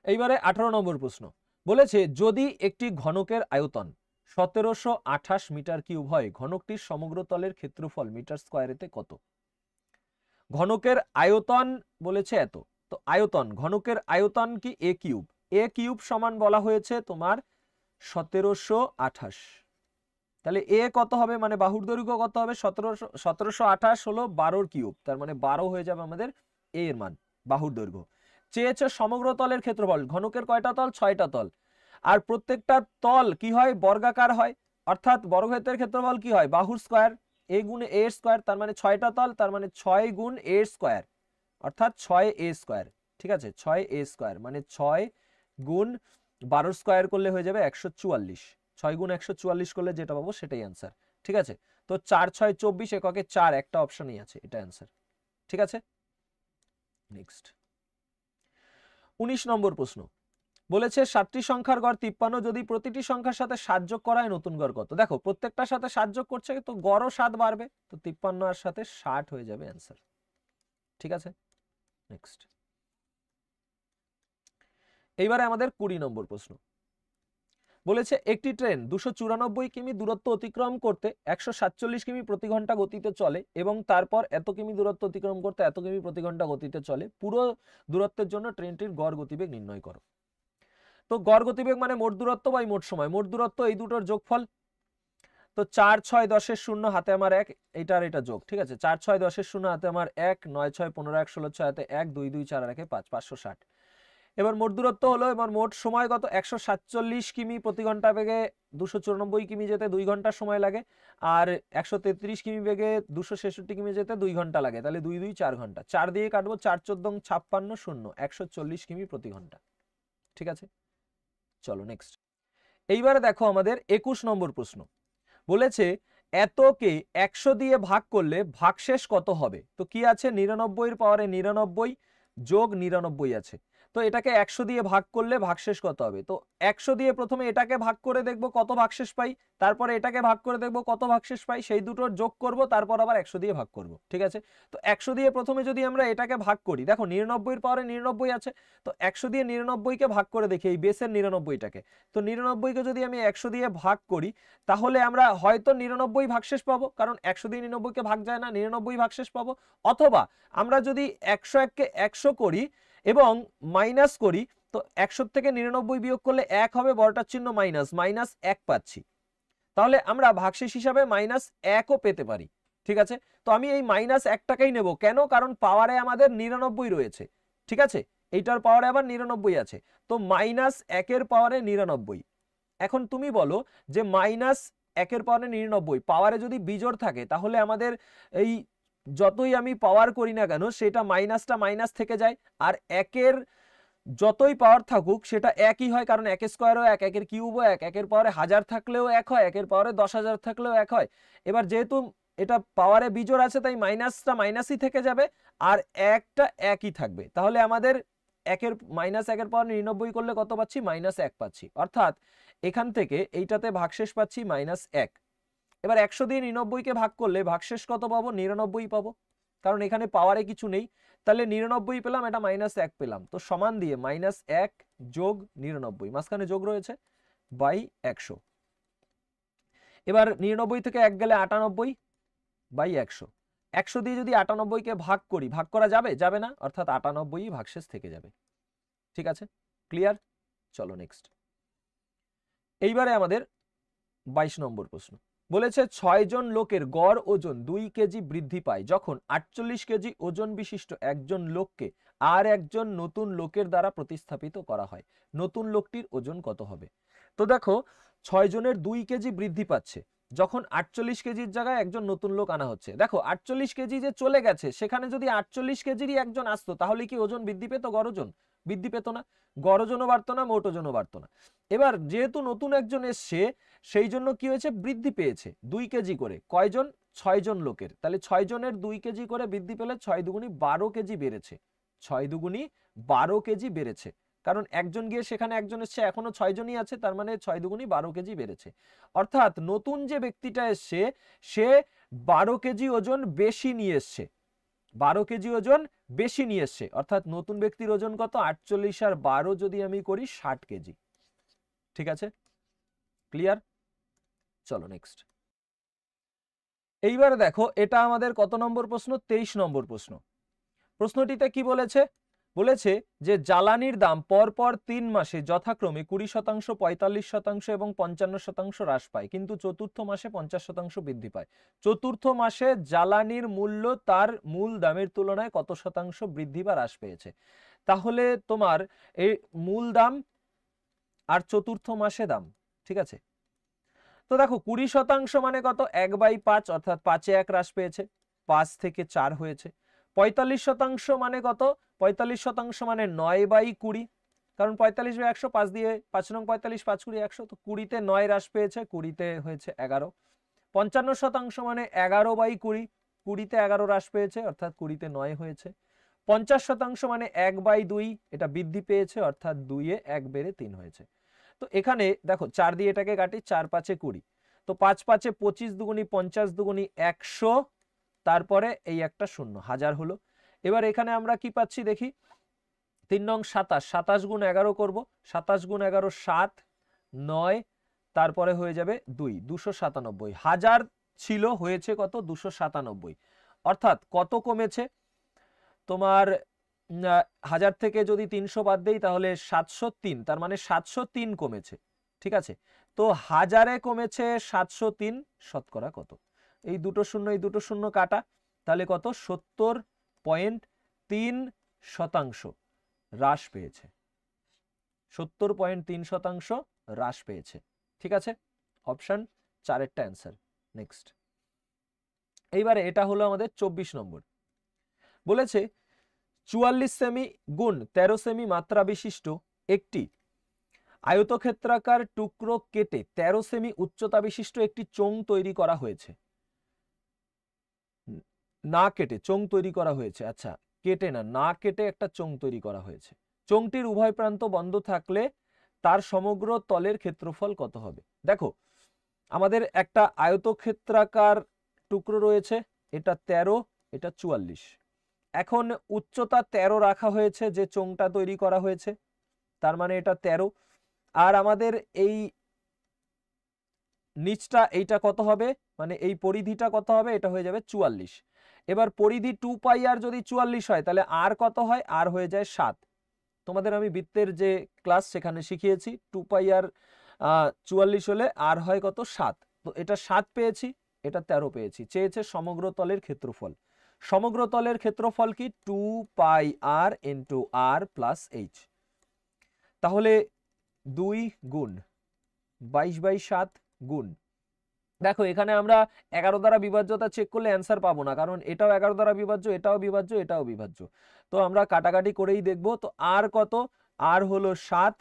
এইবারে 18 নম্বর প্রশ্ন বলেছে যদি একটি ঘনকের আয়তন 1728 মিটার কিউব হয়, ঘনকটির সমগ্র তলের ক্ষেত্রফল মিটার স্কয়ারেতে কত? ঘনকের আয়তন বলেছে এত, তো আয়তন, ঘনকের আয়তন কি এ কিউব, এ কিউব সমান বলা হয়েছে তোমার 1728, তাহলে এ কত হবে, মানে বাহুর দৈর্ঘ্য কত হবে, 1728 হলো 12 কিউব, তার মানে 12 হয়ে যাবে আমাদের এ এর মান, বাহুর দৈর্ঘ্য। চেয়েছে সমগ্র তলের ক্ষেত্রফল, ঘনকের কয়টা তল, 6টা তল, আর প্রত্যেকটা তল কি হয়, বর্গাকার হয়, অর্থাৎ বর্গক্ষেত্রের ক্ষেত্রফল কি হয়, বাহুর স্কয়ার, এ গুণ এ স্কয়ার, তার মানে 6টা তল, তার মানে 6 গুণ এ স্কয়ার, অর্থাৎ 6 এ স্কয়ার, ঠিক আছে, 6 এ স্কয়ার মানে 6 গুণ 12 স্কয়ার করলে হয়ে যাবে 144, 6 গুণ 144 করলে যেটা পাবো সেটাই অ্যান্সার, ঠিক আছে। তো 4 6 24 এককে 4, একটা অপশনই আছে, এটা অ্যান্সার, ঠিক আছে। নেক্সট 19 নম্বর প্রশ্ন, বলেছে 7টি সংখ্যার গড় 53, যদি প্রতিটি সংখ্যার সাথে 7 যোগ করা হয় নতুন গড় কত? দেখো প্রত্যেকটার সাথে 7 যোগ করছে তো গড়ও 7 বাড়বে, তো 53 এর সাথে 60 হয়ে যাবে অ্যান্সার, ঠিক আছে। নেক্সট এইবারে আমাদের 20 নম্বর প্রশ্ন, বলেছে একটি ট্রেন 294 কিমি দূরত্ব অতিক্রম করতে 147 কিমি প্রতি ঘন্টা গতিতে চলে এবং তারপর এত কিমি দূরত্ব অতিক্রম করতে এত কিমি প্রতি ঘন্টা গতিতে চলে, পুরো দূরত্বের জন্য ট্রেনটির গড় গতিবেগ নির্ণয় করো। তো গড় গতিবেগ মানে মোট দূরত্ব বাই মোট সময়, মোট দূরত্ব এই দুটোর যোগফল, তো 4 6 10 এর 0 হাতে আমার 1, এইটার এটা যোগ, ঠিক আছে, 4 6 10 এর 0 হাতে আমার 1, 9 6 15 1 16 6 হাতে 1, 2 2 4 আর 1 5, 560। এবার মোট দূরত্ব হলো, এবার মোট সময় কত, 147 কিমি প্রতি ঘন্টা বেগে 294 কিমি যেতে 2 ঘন্টা সময় লাগে, আর 133 কিমি বেগে 266 কিমি যেতে 2 ঘন্টা লাগে, তাহলে 2 2 4 ঘন্টা, 4 দিয়ে কাটবো, 4 14 56 0, 140 কিমি প্রতি ঘন্টা, ঠিক আছে। চলো নেক্সট, এইবারে দেখো আমাদের 21 নম্বর প্রশ্ন, বলেছে এতকে 100 দিয়ে ভাগ করলে ভাগশেষ কত হবে? তো কি আছে, 99 এর পাওয়ারে 99 যোগ 99 আছে, তো এটাকে 100 দিয়ে ভাগ করলে ভাগশেষ কত হবে? তো 100 দিয়ে প্রথমে এটাকে ভাগ করে দেখব কত ভাগশেষ পাই, তারপরে এটাকে ভাগ করে দেখব কত ভাগশেষ পাই, সেই দুটোর যোগ করব, তারপর আবার 100 দিয়ে ভাগ করব, ঠিক আছে। তো 100 দিয়ে প্রথমে যদি আমরা এটাকে ভাগ করি, দেখো 99 এর পাওয়ারে 99 আছে, তো 100 দিয়ে 99 কে ভাগ করে দেখি, এই বেসের 99টাকে, তো 99 কে যদি আমি 100 দিয়ে ভাগ করি তাহলে আমরা হয়তো 99 ভাগশেষ পাবো, কারণ 100 দিয়ে 99 কে ভাগ যায় না, 99 ভাগশেষ পাবো, অথবা আমরা যদি 101 কে 100 করি এবং মাইনাস করি, তো 100 থেকে 99 বিয়োগ করলে 1 হবে, বড়টার চিহ্ন মাইনাস, মাইনাস 1 পাচ্ছি, তাহলে আমরা ভাগশেষ হিসাবে মাইনাস 1ও পেতে পারি, ঠিক আছে। তো আমি এই মাইনাস 1টাকেই নেব, কেন, কারণ পাওয়ারে আমাদের 99 রয়েছে, ঠিক আছে, এইটার পাওয়ারে আবার 99 আছে, তো মাইনাস 1 পাওয়ারে 99। এখন তুমি বলো যে মাইনাস 1 পাওয়ারে 99 পাওয়ারে যদি বিজোড় থাকে তাহলে আমাদের এই যতই আমি পাওয়ার করি না কেন সেটা মাইনাসটা মাইনাস থেকে যায়, আর 1 যতই পাওয়ার থাকুক সেটা একই হয়, কারণ 1 স্কয়ারও 1, 1 কিউবও 1, 1 পাওয়ারে 1000 থাকলেও 1 হয়, 1 পাওয়ারে 10,000 থাকলেও 1 হয়। এবার যেহেতু এটা পাওয়ারে বিজোড় আছে তাই মাইনাসটা মাইনাসই থেকে যাবে আর একটা একই থাকবে, তাহলে আমাদের মাইনাস 1 পাওয়ার 99 করলে কত পাচ্ছি, মাইনাস 1 পাচ্ছি, অর্থাৎ এখান থেকে এইটাতে ভাগশেষ পাচ্ছি মাইনাস 1। এবার 100 দিয়ে 99 কে ভাগ করলে ভাগশেষ কত পাবো, 99 পাবো, কারণ এখানে পাওয়ারে কিছু নেই, তাহলে 99 পেলাম, এটা মাইনাস 1 পেলাম, তো সমান দিয়ে মাইনাস 1 যোগ 99, মাঝখানে যোগ রয়েছে, বাই 100। এবার 99 থেকে 1 গেলে 98 বাই 100, 100 দিয়ে যদি 98 কে ভাগ করি, ভাগ করা যাবে, যাবে না, অর্থাৎ 98 ভাগশেষ থেকে যাবে, ঠিক আছে, ক্লিয়ার। চলো নেক্সট, এইবারে আমাদের 22 নম্বর প্রশ্ন, বলেছে 6 জন লোকের গড় ওজন 2 কেজি বৃদ্ধি পায় যখন 48 কেজি ওজন বিশিষ্ট একজন লোককে আর একজন নতুন লোকের দ্বারা প্রতিস্থাপিত করা হয়, নতুন লোকটির ওজন কত হবে? তো দেখো 6 জনের 2 কেজি বৃদ্ধি পাচ্ছে যখন 48 কেজির জায়গায় একজন নতুন লোক আনা হচ্ছে, দেখো 48 কেজি যে চলে গেছে সেখানে যদি 48 কেজিরই একজন আসতো তাহলে কি ওজন বৃদ্ধি পেত, গড় ওজন বৃদ্ধি পেত না, গড় ওজনও বাড়তো না, মোট ওজনও বাড়তো না। এবার যেহেতু নতুন একজন এসছে সেই জন্য কি হয়েছে, বৃদ্ধি পেয়েছে 2 কেজি করে, কয়জন, 6 জন লোকের, তাহলে 6 জনের 2 কেজি করে বৃদ্ধি পেলে 6 দুগুণী 12 কেজি বেড়েছে, 6 দুগুণী 12 কেজি বেড়েছে, কারণ একজন গিয়ে সেখানে একজন এসছে, এখনো 6 জনই আছে, তার মানে 6 দুগুণী 12 কেজি বেড়েছে, অর্থাৎ নতুন যে ব্যক্তিটা এসছে সে 12 কেজি ওজন বেশি নিয়ে এসছে, 12 কেজি ওজন বেশি নিয়ে এসছে, অর্থাৎ নতুন ব্যক্তির ওজন কত, 48 আর 12 যদি আমি করি 60 কেজি, ঠিক আছে, ক্লিয়ার? চলো নেক্সট। এইবার দেখো এটা আমাদের কত নম্বর প্রশ্ন? 23 নম্বর প্রশ্ন। প্রশ্নটিতে কি বলেছে? বলেছে যে জ্বালানির দাম পরপর 3 মাসে যথাক্রমে 20%, 45% এবং 55% হ্রাস পায়, কিন্তু চতুর্থ মাসে 50% বৃদ্ধি পায়। চতুর্থ মাসে জ্বালানির মূল্য তার মূল দামের তুলনায় কত শতাংশ বৃদ্ধি বা হ্রাস পেয়েছে? তাহলে তোমার এই মূল দাম আর চতুর্থ মাসে দাম, ঠিক আছে? তো দেখো 20% মানে কত? 1/5, অর্থাৎ 5-এ 1 হ্রাস পেয়েছে, 5 থেকে 4 হয়েছে। 45% মানে কত? 45% মানে 9/20, কারণ 45/100, 5 দিয়ে 5 নং 45, 5 কুড়ি 100, তো 20-তে 9 হ্রাস পেয়েছে, 20-তে হয়েছে 11। 55% মানে 11/20, 20-তে 11 হ্রাস পেয়েছে, অর্থাৎ 20-তে 9 হয়েছে। 50% মানে 1/2, এটা বৃদ্ধি পেয়েছে, অর্থাৎ 2-এ 1 বেড়ে 3 হয়েছে। তো এখানে দেখো 4 দিয়ে এটাকে কাটি, 4-5-এ 20, তো 5-5-এ 25, দুগুণি 50, দুগুণি 100, তারপরে এই একটা শূন্য, 1000 হলো। এবার এখানে আমরা কি পাচ্ছি দেখি, 3 নং 27, 27 গুণ 11 করব, 27 গুণ 11 7, 9, তারপরে হয়ে যাবে 2, 297। 1000 ছিল, হয়েছে কত? 297। অর্থাৎ কত কমেছে তোমার? 1000 থেকে যদি 300 বাদ দেই তাহলে 703, তার মানে 703 কমেছে, ঠিক আছে? তো 1000-এ কমেছে 703, শতকরা কত? এই দুটো শূন্য, এই দুটো শূন্য কাটা, তাহলে কত? 70.3% হ্রাস পেয়েছে, 70.3% হ্রাস পেয়েছে, ঠিক আছে? অপশন 4-এরটা অ্যান্সার। নেক্সট। এইবারে এটা হলো আমাদের 24 নম্বর। বলেছে 44 সেমি গুণ 13 সেমি মাত্রা বিশিষ্ট একটি আয়তক্ষেত্রাকার টুকরো কেটে 13 সেমি উচ্চতা বিশিষ্ট একটি চোঙ তৈরি করা হয়েছে। না কেটে চোঙ তৈরি করা হয়েছে, আচ্ছা, কেটে না, না কেটে একটা চোঙ তৈরি করা হয়েছে। চোঙটির উভয় প্রান্ত বন্ধ থাকলে তার সমগ্র তলের ক্ষেত্রফল কত হবে? দেখো আমাদের একটা আয়তক্ষেত্রাকার টুকরো রয়েছে, এটা 13, এটা 44। এখন উচ্চতা 13 রাখা হয়েছে যে চোঙটা তৈরি করা হয়েছে, তার মানে এটা 13। আর আমাদের এই নিচটা এইটা কত হবে, মানে এই পরিধিটা কত হবে? এটা হয়ে যাবে 44। এবার পরিধি 2πr যদি 44 হয় তাহলে আর কত হয়? আর হয়ে যায় 7। তোমাদের আমি বৃত্তের যে ক্লাস সেখানে শিখিয়েছি 2πr 44 হলে আর হয় কত? 7। তো এটা 7 পেয়েছি, এটা 13 পেয়েছি। চেয়েছে সমগ্র তলের ক্ষেত্রফল। সমগ্র তলের ক্ষেত্রফল কি? 2πr into r plus h। তাহলে 2 গুণ 22/7 গুণ, দেখো এখানে আমরা 11 দ্বারা বিভাজ্যতা চেক করলে অ্যান্সার পাবো না, কারণ এটাও 11 দ্বারা বিভাজ্য, এটাও বিভাজ্য, এটাও বিভাজ্য। তো আমরা কাটাকাটি করেই দেখব। তো আর কত? আর হলো 7,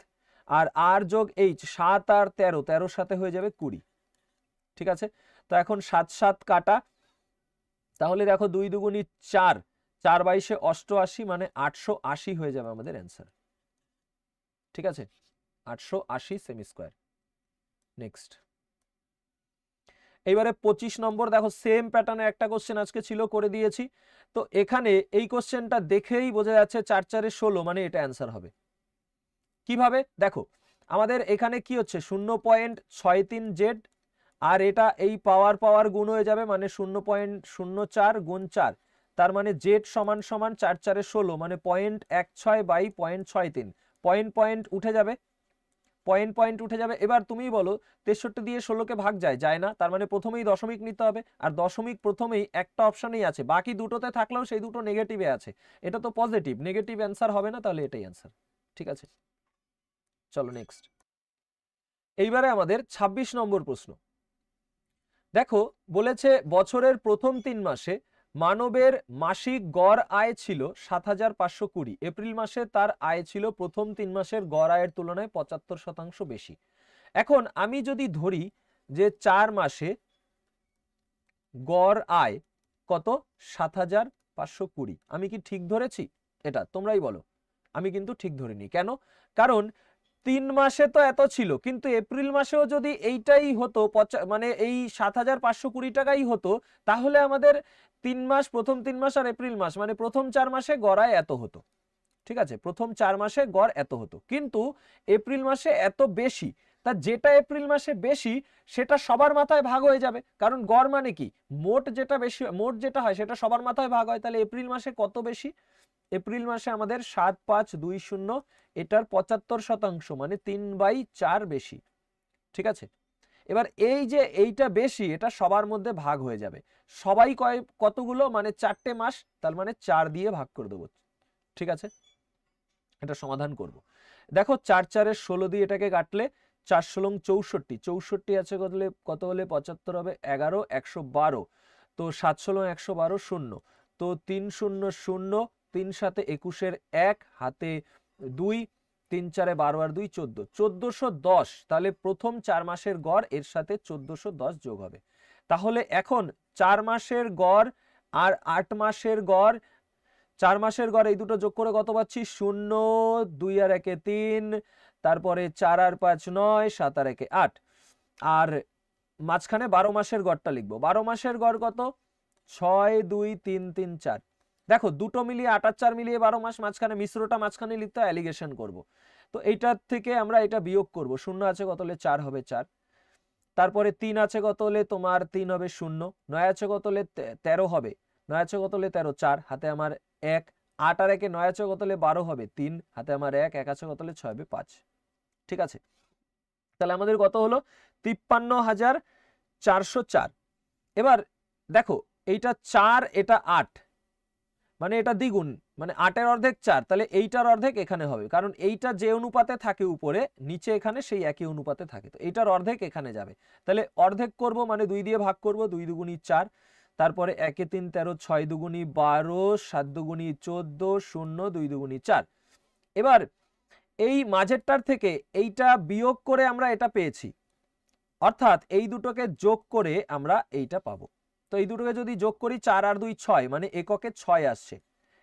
আর আর যোগ এইচ, 7 আর 13, 13 সাথে হয়ে যাবে 20, ঠিক আছে? তো এখন 7 7 কাটা, তাহলে দেখো 2 দুগুণি 4, 4 22 88, মানে 880 হয়ে যাবে আমাদের অ্যান্সার, ঠিক আছে? 880 সেমি স্কোয়ার। নেক্সট। এইবারে 25 নম্বর, দেখো সেম প্যাটার্নে একটা কোশ্চেন আজকে ছিল, করে দিয়েছি। তো এখানে এই কোশ্চেনটা দেখেই বোঝা যাচ্ছে 4 4 16, মানে এটা অ্যান্সার হবে। কিভাবে? দেখো আমাদের এখানে কি হচ্ছে? 0.63z, আর এটা এই পাওয়ার গুণ হয়ে যাবে, মানে 0.04 গুণ 4, তার মানে z সমান সমান 4 4 16, মানে 0.16 বাই 0.63, পয়েন্ট উঠে যাবে, পয়েন্ট উঠে যাবে। এবার তুমি বলো 63 দিয়ে 16কে ভাগ যায় না, তার মানে প্রথমেই দশমিক নিতে হবে, আর দশমিক প্রথমেই একটা অপশনেই আছে, বাকি দুটোতে থাকলেও সেই দুটো নেগেটিভে আছে। এটা তো পজিটিভ, নেগেটিভ অ্যান্সার হবে না, তাহলে এটাই অ্যান্সার, ঠিক আছে? চলো নেক্সট। এইবারে আমাদের 26 নম্বর প্রশ্ন। দেখো বলেছে বছরের প্রথম 3 মাসে মানবের মাসিক গড় আয় ছিল 7520। এপ্রিল মাসে তার আয় ছিল প্রথম 3 মাসের গড় আয়ের তুলনায় 75% বেশি। এখন আমি যদি ধরি যে 4 মাসে গড় আয় কত? 7520, আমি কি ঠিক ধরেছি? এটা তোমরাই বলো। আমি কিন্তু ঠিক ধরিনি। কেন? কারণ 3 মাসে তো এত ছিল, কিন্তু এপ্রিল মাসেও যদি এইটাই হতো, মানে এই 7520 টাকাই হতো, তাহলে আমাদের 3 মাস, প্রথম 3 মাস আর এপ্রিল মাস, মানে প্রথম 4 মাসে গড় আয় এত হতো, ঠিক আছে? প্রথম 4 মাসে গড় এত হতো, কিন্তু এপ্রিল মাসে এত বেশি, তা যেটা এপ্রিল মাসে বেশি সেটা সবার মাথায় ভাগ হয়ে যাবে, কারণ গড় মানে কি, মোট যেটা বেশি, মোট যেটা হয় সেটা সবার মাথায় ভাগ হয়। তাহলে এপ্রিল মাসে কত বেশি, এপ্রিল মাসে আমাদের 7520, এটার 75% মানে 3/4 বেশি। ঠিক আছে, এবার এই যে এইটা বেশি, এটা সবার মধ্যে ভাগ হয়ে যাবে। সবাই কতগুলো, মানে 4টে মাস, তার মানে 4 দিয়ে ভাগ করে দেবো। ঠিক আছে, এটা সমাধান করব। দেখো 4 4 16 দিয়ে এটাকে কাটলে 4 16 64, 64 আছে কত হলে 75 হবে, 11 112, তো 7 16 112 শূন্য, তো 3 0 0, 3 7 21 1, হাতে 2, 3 4 12 আর 2 14, 1410। তাহলে প্রথম 4 মাসের গড় এর সাথে 1410 যোগ হবে। তাহলে এখন 4 মাসের গড় আর 8 মাসের গড়, 4 মাসের গড় এই দুটো যোগ করে কত পাচ্ছি, 0, 2 আর 1 3, তারপরে 4 আর 5 9, 7 আর 1 8, আর মাঝখানে 12 মাসের গড়টা লিখবো। 12 মাসের গড় কত, 6 2 3 3 4। দেখো দুটো মিলিয়ে 8 আর 4 মিলিয়ে 12 মাস, মাঝখানে মিশ্রটা মাঝখানে লিখতে হয়, অ্যালিগেশন করব। তো এইটার থেকে আমরা এটা বিয়োগ করব, 0 আছে কত হলে 4 হবে 4, তারপরে 3 আছে কত হলে তোমার 3 হবে 0, 9 আছে কত হলে 13 হবে, 9 আছে কত হলে 13, 4, হাতে আমার 1, 8 আর 1 9 আছে কত হলে 12 হবে 3, হাতে আমার 1, 1 আছে কত হলে 6 হবে 5। ঠিক আছে, তাহলে আমাদের কত হলো 53,404। এবার দেখো এইটা 4, এটা 8, মানে এটা দ্বিগুণ, মানে 8 এর অর্ধেক 4, তাহলে এইটার অর্ধেক এখানে হবে, কারণ এইটা যে অনুপাতে থাকে উপরে নিচে এখানে সেই একই অনুপাতে থাকে, তো এইটার অর্ধেক এখানে যাবে। তাহলে অর্ধেক করব মানে 2 দিয়ে ভাগ করব, 2 দুগুণী 4, তারপরে 1 3 13, 6 দুগুণী 12, 7 দুগুণী 14, 0 2 দুগুণী 4। এবার এই মাঝেরটার থেকে এইটা বিয়োগ করে আমরা এটা পেয়েছি, অর্থাৎ এই দুটোকে যোগ করে আমরা এইটা পাবো। তো এই দুটোকে যদি যোগ করি 4 আর 2 6, মানে এককে 6 আসছে,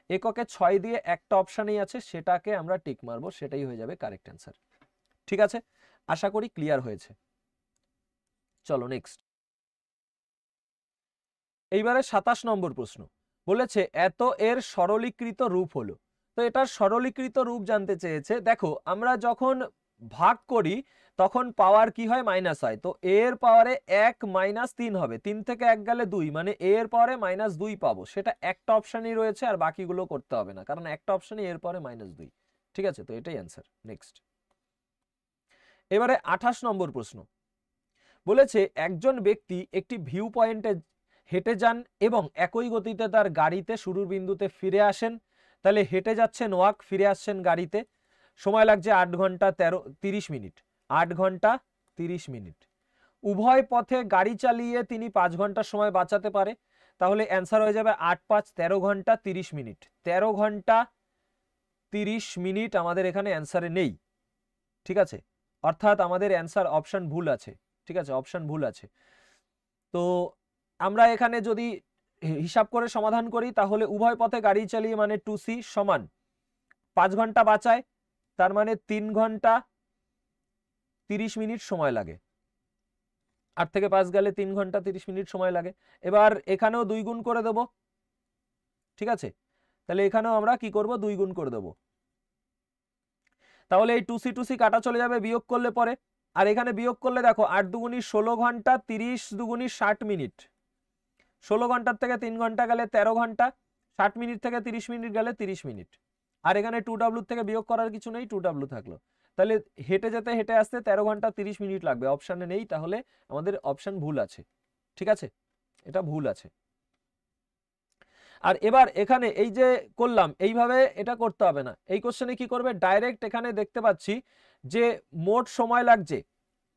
এককে 6 দিয়ে একটা অপশানেই আছে, সেটাকে আমরা টিক মারবো, সেটাই হয়ে যাবে কারেক্ট অ্যান্সার। ঠিক আছে, আশা করি ক্লিয়ার হয়েছে। চলো নেক্সট। এইবারে 27 নম্বর প্রশ্ন বলেছে এত এর সরলীকৃত রূপ হলো। তো এটার সরলীকৃত রূপ জানতে চেয়েছে। দেখো আমরা যখন ভাগ করি তখন পাওয়ার কি হয়, মাইনাস হয়, তো এর পাওয়ারে 1 - 3 হবে, 3 থেকে 1 গেলে 2, মানে এর পাওয়ারে -2 পাবো। সেটা একটা অপশনই রয়েছে, আর বাকিগুলো করতে হবে না, কারণ একটা অপশনই এর পাওয়ারে -2। ঠিক আছে, তো এটাই অ্যান্সার। নেক্সট। এবারে 28 নম্বর প্রশ্ন বলেছে একজন ব্যক্তি একটি ভিউ পয়েন্টে হেঁটে যান এবং একই গতিতে তার গাড়িতে শুরুর বিন্দুতে ফিরে আসেন। তাহলে হেঁটে যাচ্ছেন ওয়াক, ফিরে আসছেন গাড়িতে, সময় লাগছে 8 ঘন্টা 30 মিনিট, 8 ঘন্টা 30 মিনিট। উভয় পথে গাড়ি চালিয়ে তিনি 5 ঘন্টা সময় বাঁচাতে পারে। তাহলে অ্যান্সার হয়ে যাবে 8 5 13 ঘন্টা 30 মিনিট। 13 ঘন্টা 30 মিনিট আমাদের এখানে অ্যান্সারে নেই। ঠিক আছে, অর্থাৎ আমাদের অ্যান্সার অপশন ভুল আছে। ঠিক আছে, অপশন ভুল আছে। তো আমরা এখানে যদি হিসাব করে সমাধান করি তাহলে উভয় পথে গাড়ি চালিয়ে মানে 2c সমান 5 ঘন্টা বাঁচায়, তার মানে 3 ঘন্টা 30 মিনিট সময় লাগে। 8 থেকে 5 গেলে 3 ঘন্টা 30 মিনিট সময় লাগে। এবার এখানেও 2 গুণ করে দেব। ঠিক আছে, তাহলে এখানেও আমরা কি করব, 2 গুণ করে দেব। তাহলে এই 2c কাটা চলে যাবে বিয়োগ করলে পরে, আর এখানে বিয়োগ করলে দেখো 8 দুগুণী 16 ঘন্টা, 30 দুগুণী 60 মিনিট। 16 ঘন্টার থেকে 3 ঘন্টা গেলে 13 ঘন্টা, 60 মিনিট থেকে 30 মিনিট গেলে 30 মিনিট। আর এখানে 2w থেকে বিয়োগ করার কিছু নেই, 2w থাকলো। তাহলে হেঁটে যেতে হেঁটে আসতে 13 ঘন্টা 30 মিনিট লাগবে, অপশানে নেই, তাহলে আমাদের অপশান ভুল আছে। ঠিক আছে, এটা ভুল আছে। আর এবার এখানে এই যে করলাম এইভাবে এটা করতে হবে না। এই কোশ্চেনে কি করবে, ডাইরেক্ট এখানে দেখতে পাচ্ছি যে মোট সময় লাগছে,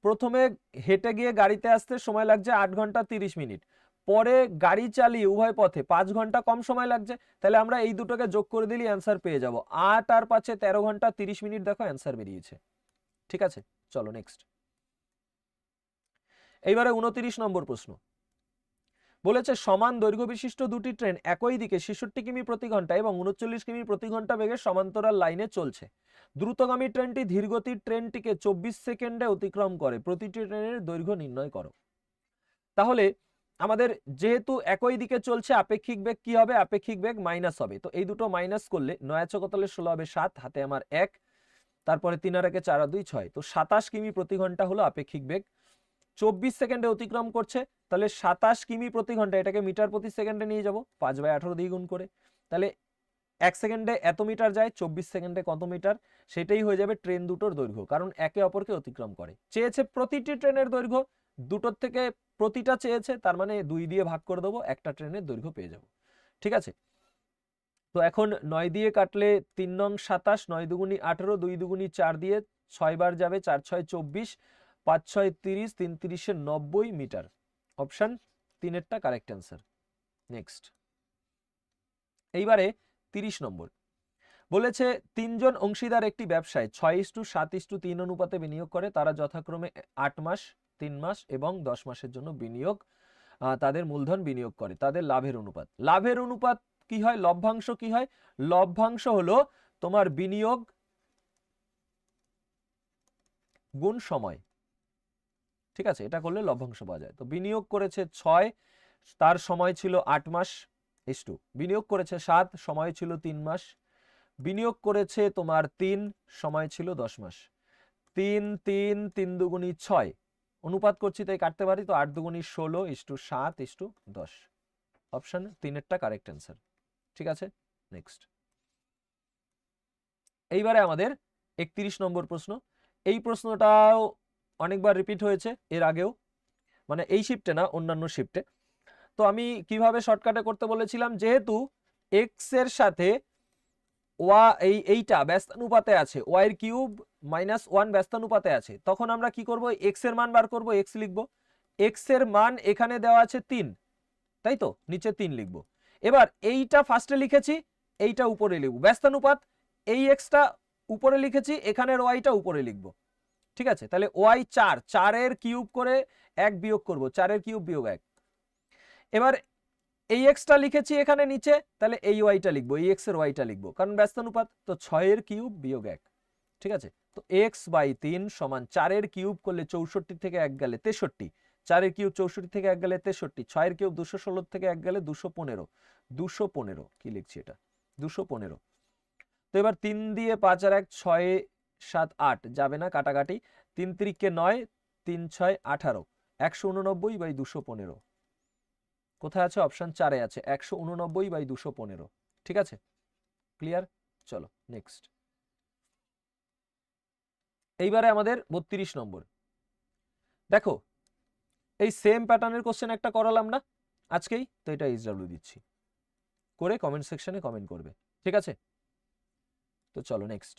প্রথমে হেঁটে গিয়ে গাড়িতে আসতে সময় লাগছে 8 ঘন্টা 30 মিনিট, পরে গাড়ি চালিয়ে উভয় পথে 5 ঘন্টা কম সময় লাগছে। তাহলে আমরা এই দুটোকে যোগ করে দিলে অ্যান্সার পেয়ে যাব, 8 আর 5 13 ঘন্টা 30 মিনিট। দেখো অ্যান্সার বেরিয়েছে। ঠিক আছে, চলো নেক্সট। এইবারে 29 নম্বর প্রশ্ন বলেছে সমান দৈর্ঘ্য বিশিষ্ট দুটি ট্রেন একই দিকে 66 কিমি প্রতি ঘন্টা এবং 39 কিমি প্রতি ঘন্টা বেগে সমান্তরাল লাইনে চলছে। দ্রুতগামী ট্রেনটি ধীরগতির ট্রেনটিকে 24 সেকেন্ডে অতিক্রম করে, প্রতিটি ট্রেনের দৈর্ঘ্য নির্ণয় করো। তাহলে আমাদের যেহেতু একই দিকে চলছে, আপেক্ষিক বেগ কি হবে, আপেক্ষিক বেগ মাইনাস হবে। তো এই দুটো মাইনাস করলে 9 কত হলে 16 হবে 7, হাতে আমার 1, তারপরে 3 আর 1 4 আর 2 6, তো 27 কিমি প্রতি ঘন্টা হলো আপেক্ষিক বেগ। 24 সেকেন্ডে অতিক্রম করছে, তাহলে 27 কিমি প্রতি ঘন্টা, এটাকে মিটার প্রতি সেকেন্ডে নিয়ে যাব 5/18 দিয়ে গুণ করে, তাহলে 1 সেকেন্ডে এত মিটার যায়, 24 সেকেন্ডে কত মিটার, সেটাই হয়ে যাবে ট্রেন দুটোর দৈর্ঘ্য, কারণ একে অপরকে অতিক্রম করে। চেয়েছে প্রতিটি ট্রেনের দৈর্ঘ্য, দুটোর থেকে প্রতিটা চেয়েছে, তার মানে 2 দিয়ে ভাগ করে দেবো, একটা ট্রেনের দৈর্ঘ্য পেয়ে যাব। ঠিক আছে, তো এখন 9 দিয়ে কাটলে 3 নং 27, 9 দুগুনি 18, 2 দুগুনি 4 দিয়ে 6 বার যাবে, 4 6 24, 5 6 30, 3 30 90 মিটার। অপশন 3 এরটা কারেক্ট অ্যান্সার। নেক্সট, এইবারে 30 নম্বর বলেছে 3 জন অংশীদার একটি ব্যবসায় 6:7:3 অনুপাতে বিনিয়োগ করে, তারা যথাক্রমে 8 মাস, 3 মাস এবং 10 মাসের জন্য তাদের মূলধন বিনিয়োগ করে, তাদের লাভের অনুপাত। লাভের অনুপাত কি হয়, লভ্যাংশ কি হয়? লভ্যাংশ হলো তোমার বিনিয়োগ গুণ সময়। ঠিক আছে, এটা করলে লভ্যাংশ পাওয়া যায়। তো বিনিয়োগ করেছে 6, তার সময় ছিল 8 মাস, বিনিয়োগ করেছে 7, সময় ছিল 3 মাস, বিনিয়োগ করেছে তোমার 3, সময় ছিল 10 মাস। 3 3 3 দুগুনি 6 অনুপাত করছি তাই কাটতে পারি, তো 8 দুগুনি 16:7:10। অপশন 3 এরটা কারেক্ট অ্যান্সার। ঠিক আছে, নেক্সট। এইবারে আমাদের 31 নম্বর প্রশ্ন। এই প্রশ্নটাও অনেকবার রিপিট হয়েছে এর আগেও, মানে এই শিফটে না, অন্যান্য শিফটে। তো আমি কিভাবে শর্টকাটে করতে বলেছিলাম, যেহেতু এক্স এর সাথে এইটা ব্যস্তানুপাতে আছে, ওয়াই এর কিউব -1 ব্যস্তানুপাতে আছে, তখন আমরা কি করব, এক্স এর মান বার করব, এক্স লিখব। এক্স এর মান এখানে দেওয়া আছে 3, তাই তো, নিচে 3 লিখব। এবার এইটা ফার্স্টে লিখেছি, এইটা উপরে লিখব, ব্যস্তানুপাত, এই এক্সটা উপরে লিখেছি, এখানের ওয়াইটা উপরে লিখব। ঠিক আছে, তাহলে ওয়াই 4 এর কিউব করে 1 বিয়োগ করব, 4 এর কিউব বিয়োগ 1। এবার এই এক্সটা লিখেছি এখানে নিচে, তাহলে এই ওয়াইটা লিখবো, এই এক্স এর ওয়াইটা লিখবো, কারণ ব্যস্তানুপাত। তো 6 এর কিউব বিয়োগ 1। ঠিক আছে, তো x/3 সমান 4 এর কিউব করলে 64 থেকে 1 গেলে 63, 4 এর কিউব 64 থেকে 1 গেলে 63, 6 এর কিউব 216 থেকে 1 গেলে 215, 215 কি লিখছি এটা, 215। তো এবার 3 দিয়ে 5 আর 1 6 7 8 যাবে না, কাটাকাটি, 3 3 9, 3 6 18, 189/215 কোথায় আছে, অপশন 4 এ আছে, 189/215। ঠিক আছে, ক্লিয়ার। চলো নেক্সট। এইবারে আমাদের 32 নম্বর। দেখো এই সেম প্যাটার্নের কোশ্চেন একটা করালাম না আজকেই, তো এটা এইচডব্লিউ দিচ্ছি, করে কমেন্ট সেকশনে কমেন্ট করবে। ঠিক আছে, তো চলো নেক্সট।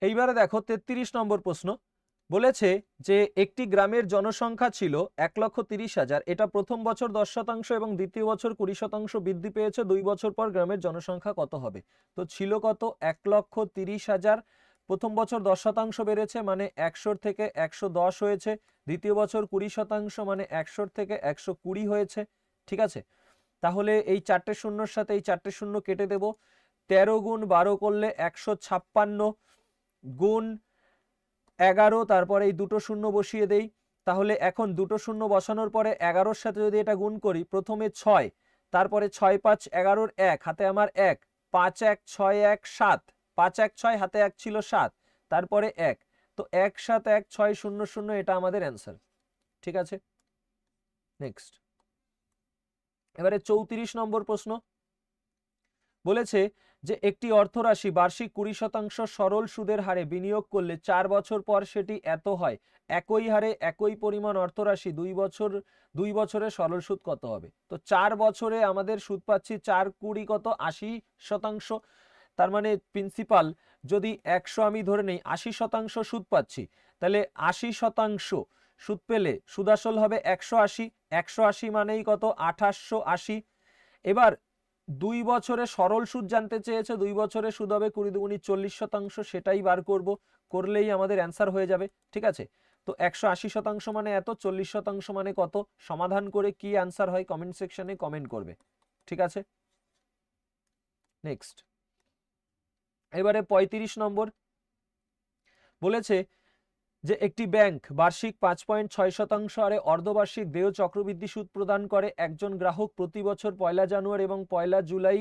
এইবারে দেখো 33 নম্বর প্রশ্ন। বলেছে যে একটি গ্রামের জনসংখ্যা ছিল 1,30,000, এটা প্রথম বছর 10% এবং দ্বিতীয় বছর 20% বৃদ্ধি পেয়েছে, 2 বছর পর গ্রামের জনসংখ্যা কত হবে? তো ছিল কত, 1,30,000, প্রথম বছর 10% বেড়েছে মানে 100 থেকে 110 হয়েছে, দ্বিতীয় বছর 20% মানে 100 থেকে 120 হয়েছে। ঠিক আছে, তাহলে এই 4টে শূন্যর সাথে এই 4টে শূন্য কেটে দেব, 13 গুণ 12 করলে 156 গুণ 11, তারপরে এই দুটো শূন্য বসিয়ে দেই। তাহলে এখন দুটো শূন্য বসানোর পরে 11-র সাথে যদি এটা গুণ করি, প্রথমে 6, তারপরে 6 5 11-র 1, হাতে আমার 1, 5 1 6 1 7, 5 1 6, হাতে 1 ছিল 7, তারপরে 1, তো 1 7 1 6 0 0, এটা আমাদের অ্যান্সার। ঠিক আছে, নেক্সট। এবারে 34 নম্বর প্রশ্ন। বলেছে যে একটি অর্থরাশি বার্ষিক 20% সরল সুদের হারে বিনিয়োগ করলে 4 বছর পর সেটি এত হয়, একই হারে একই পরিমাণ অর্থরাশি 2 বছরে সরল সুদ কত হবে? তো 4 বছরে আমাদের সুদ পাচ্ছি 4 20 কত, 80%। তার মানে প্রিন্সিপাল যদি 100 আমি ধরে নেই, 80% সুদ পাচ্ছি, তাহলে 80% সুদ পেলে সুদ আসল হবে 180, 180 মানেই কত, 2880। এবার 2 বছরে সরল সুদ জানতে চেয়েছে, 2 বছরে সুদ হবে 20 দুগুনি 40%, সেটাই বার করব, করলেই আমাদের অ্যান্সার হয়ে যাবে। ঠিক আছে, তো 180% মানে এত, 40% মানে কত, সমাধান করে কি অ্যান্সার হয় কমেন্ট সেকশনে কমেন্ট করবে। ঠিক আছে, নেক্সট। এবারে 35 নম্বর। বলেছে যে একটি ব্যাংক বার্ষিক 5.6% হারে অর্ধবার্ষিক দেয় চক্রবৃদ্ধি সুদ প্রদান করে, একজন গ্রাহক প্রতি বছর 1 জানুয়ারি এবং 1 জুলাই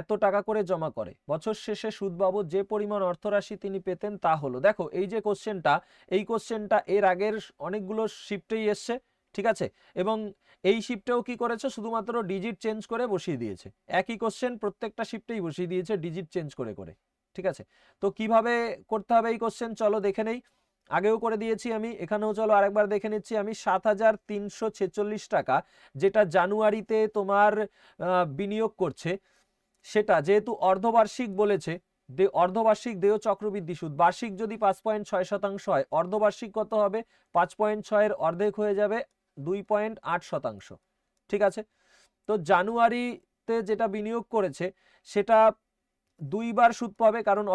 এত টাকা করে জমা করে, বছর শেষে সুদ বাবদ যে পরিমাণ অর্থরাশি তিনি পেতেন তা হলো। দেখো এই যে কোশ্চেনটা, এই কোশ্চেনটা এর আগের অনেকগুলো শিফটেই এসছে, ঠিক আছে, এবং এই শিফটেও কি করেছে, শুধুমাত্র ডিজিট চেঞ্জ করে বসিয়ে দিয়েছে। একই কোশ্চেন প্রত্যেকটা শিফটেই বসিয়ে দিয়েছে ডিজিট চেঞ্জ করে করে, ঠিক আছে। তো কিভাবে করতে হবে এই কোশ্চেন চলো দেখে নেই। আগেও করে দিয়েছি আমি, এখানেও চলো আরেকবার দেখে নিচ্ছি আমি। 7,346 টাকা যেটা জানুয়ারিতে তোমার বিনিয়োগ করছে, সেটা যেহেতু অর্ধবার্ষিক বলেছে, অর্ধবার্ষিক দেয় চক্রবৃদ্ধি সুদ, বার্ষিক যদি 5.6% হয়, অর্ধবার্ষিক কত হবে, 5.6 এর অর্ধেক হয়ে যাবে 2.8%, ঠিক আছে। তো জানুয়ারিতে যেটা বিনিয়োগ করেছে সেটা 2 বার সুদ পাবে, কারণ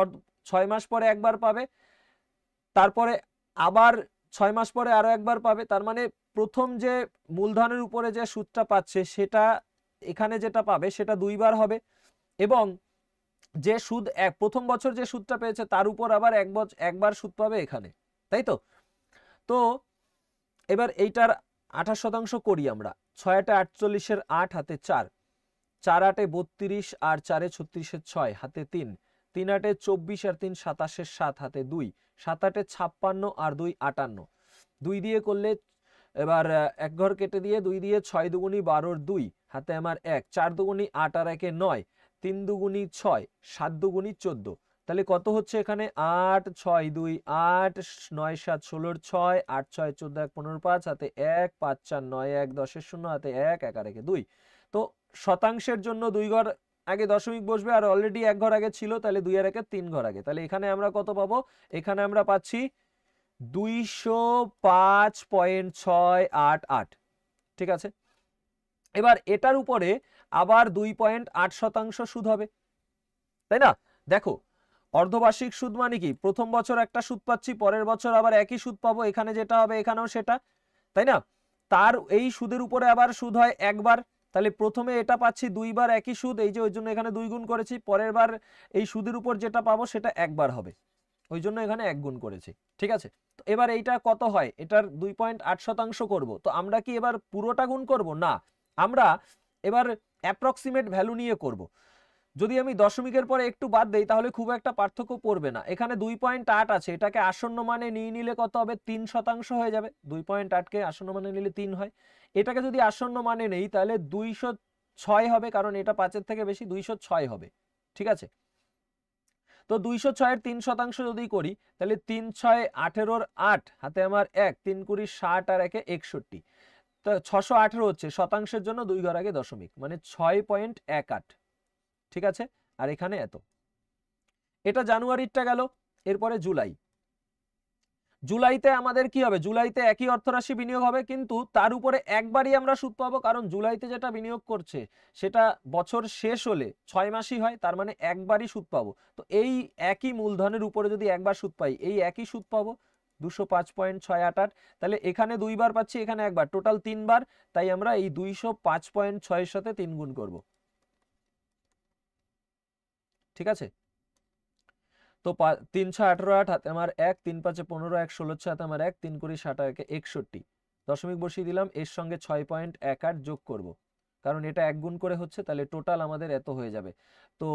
6 মাস পরে একবার পাবে, তারপরে আবার 6 মাস পরে আরো একবার পাবে। তার মানে প্রথম যে মূলধনের উপরে যে সুদটা পাচ্ছে সেটা এখানে যেটা পাবে সেটা 2 বার হবে, এবং যে সুদ প্রথম বছর যে সুদটা পেয়েছে তার উপর আবার একবার সুদ পাবে এখানে, তাই তো। তো এবার এইটার 28% করি আমরা। 6 8 48 8 হাতে 4, 4 8 32 আর 4 36 6 হাতে 3, 3 8 24 আর 3 27 7 হাতে 2, 7 8 56 আর 2 58, 2 দিয়ে করলে এবার এক ঘর কেটে দিয়ে 2 দিয়ে 6 দুগুনি 12 2 হাতে আমার 1, 4 দুগুনি 8 আর 1 9, 3 দুগুনি 6, 7 দুগুনি 14, তাহলে কত হচ্ছে এখানে 8 6 2 8 9 7 16 6 8 6 14 1 15 5 হাতে 1 5 4 9 1 10 0 হাতে 1 1 আর 1 2। তো শতাংশের জন্য 2 ঘর আগে দশমিক বসবে, আর অলরেডি এক ঘর আগে ছিল, তাহলে 2 আর 1 3 ঘর আগে, তাহলে এখানে আমরা কত পাবো, এখানে আমরা পাচ্ছি 205.688, ঠিক আছে। এবার এটার উপরে আবার 2.8% সুদ হবে, তাই না। দেখো অর্ধবার্ষিক সুদ মানে কি, প্রথম বছর একটা সুদ পাচ্ছি, পরের বছর আবার একই সুদ পাবো, এখানে যেটা হবে এখানেও সেটা, তাই না। তার এই সুদের উপরে আবার সুদ হয় একবার, তাহলে প্রথমে এটা পাচ্ছি 2 বার একই সুদ, এই যে ওই জন্য এখানে 2 গুণ করেছি, পরের বার এই সুদের উপর যেটা পাবো সেটা একবার হবে, ওই জন্য এখানে 1 গুণ করেছি, ঠিক আছে। তো এবার এইটা কত হয়, এটার 2.8% করব, তো আমরা কি এবার পুরোটা গুণ করব না, আমরা এবার অ্যাপ্রক্সিমেট ভ্যালু নিয়ে করব। যদি আমি দশমিকের পরে একটু বাদ দেই তাহলে খুব একটা পার্থক্য পড়বে না। এখানে 2.8 আছে, এটাকে আসন্ন মানে নিয়ে নিলে কত হবে, 3% হয়ে যাবে। 2.8 কে আসন্ন মানে নিলে 3 হয়। এটাকে যদি আসন্ন মানে নেই তাহলে 206 হবে, কারণ এটা 5 এর থেকে বেশি, 206 হবে, ঠিক আছে। তো 206 এর 3% যদি করি তাহলে 3 6 18 8 হাতে আমার 1, 3 20 60 আর 1 61, তো 618 হচ্ছে, শতাংশের জন্য 2 ঘর আগে দশমিক, মানে 6.18, ঠিক আছে। আর এখানে এত, এটা জানুয়ারিটা গেল। এরপরে জুলাইতে আমাদের কি হবে, জুলাইতে একই অর্থরাশি বিনিয়োগ হবে, কিন্তু তার উপরে একবারই আমরা সুদ পাবো, কারণ জুলাইতে যেটা বিনিয়োগ করছে সেটা বছর শেষ হলে 6 মাসই হয়, তার মানে একবারই সুদ পাবো। তো এই একই মূলধনের উপরে যদি একবার সুদ পাই, এই একই সুদ পাবো 205.688, তাহলে এখানে 2 বার পাচ্ছি, এখানে একবার, টোটাল 3 বার, তাই আমরা এই 205.6 এর সাথে 3 গুণ করব, ঠিক আছে। তো 3 6 18 8 হাতে আমার 1, 3 5 15 1 16 6 হাতে আমার 1, 3 20 60 আর 1 61, দশমিক বসিয়ে দিলাম, এর সঙ্গে 6.18 যোগ করব, কারণ এটা 1 গুণ করে হচ্ছে, তাহলে টোটাল আমাদের এত হয়ে যাবে। তো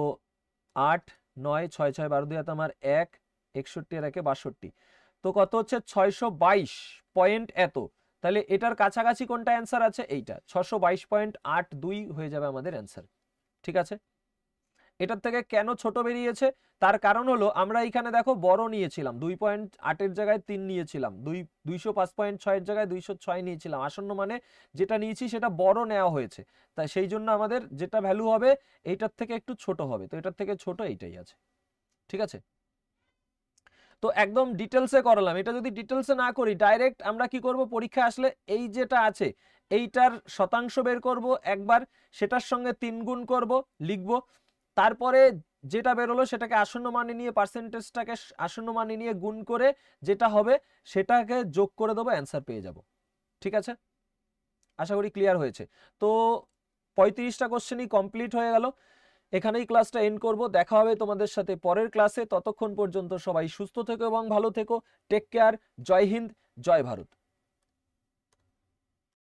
8 9 6 6 12 2 হাতে আমার 1 61 আর 1 62, তো কত হচ্ছে 622 পয়েন্ট এত। তাহলে এটার কাছাকাছি কোনটা অ্যান্সার আছে, এইটা 622.82 হয়ে যাবে আমাদের অ্যান্সার, ঠিক আছে। এটার থেকে কেন ছোট বেরিয়েছে, তার কারণ হলো আমরা এখানে দেখো বড় নিয়েছিলাম, 2.8 এর জায়গায় 3 নিয়েছিলাম, 205.6 এর জায়গায় 206 নিয়েছিলাম, আসন্ন মানে যেটা নিয়েছি সেটা বড় নেওয়া হয়েছে, তাই সেই জন্য আমাদের যেটা ভ্যালু হবে এইটার থেকে একটু ছোট হবে, তো এটার থেকে ছোট এইটাই আছে, ঠিক আছে। তো একদম ডিটেলসে করালাম, এটা যদি ডিটেলসে না করি ডাইরেক্ট আমরা কি করব, পরীক্ষা আসলে এই যেটা আছে এইটার শতাংশ বের করব একবার, সেটার সঙ্গে 3 গুণ করব, লিখব, তারপরে যেটা বেরোলো সেটাকে আসন্ন মানে নিয়ে, পার্সেন্টেজটাকে আসন্ন মানে নিয়ে গুণ করে যেটা হবে সেটাকে যোগ করে দেবো, অ্যান্সার পেয়ে যাব, ঠিক আছে। আশা করি ক্লিয়ার হয়েছে। তো 35টা কোশ্চেনই কমপ্লিট হয়ে গেল, এখানেই ক্লাসটা এন্ড করব। দেখা হবে তোমাদের সাথে পরের ক্লাসে, ততক্ষণ পর্যন্ত সবাই সুস্থ থেকো এবং ভালো থেকো। Take care. জয় হিন্দ, জয় ভারত।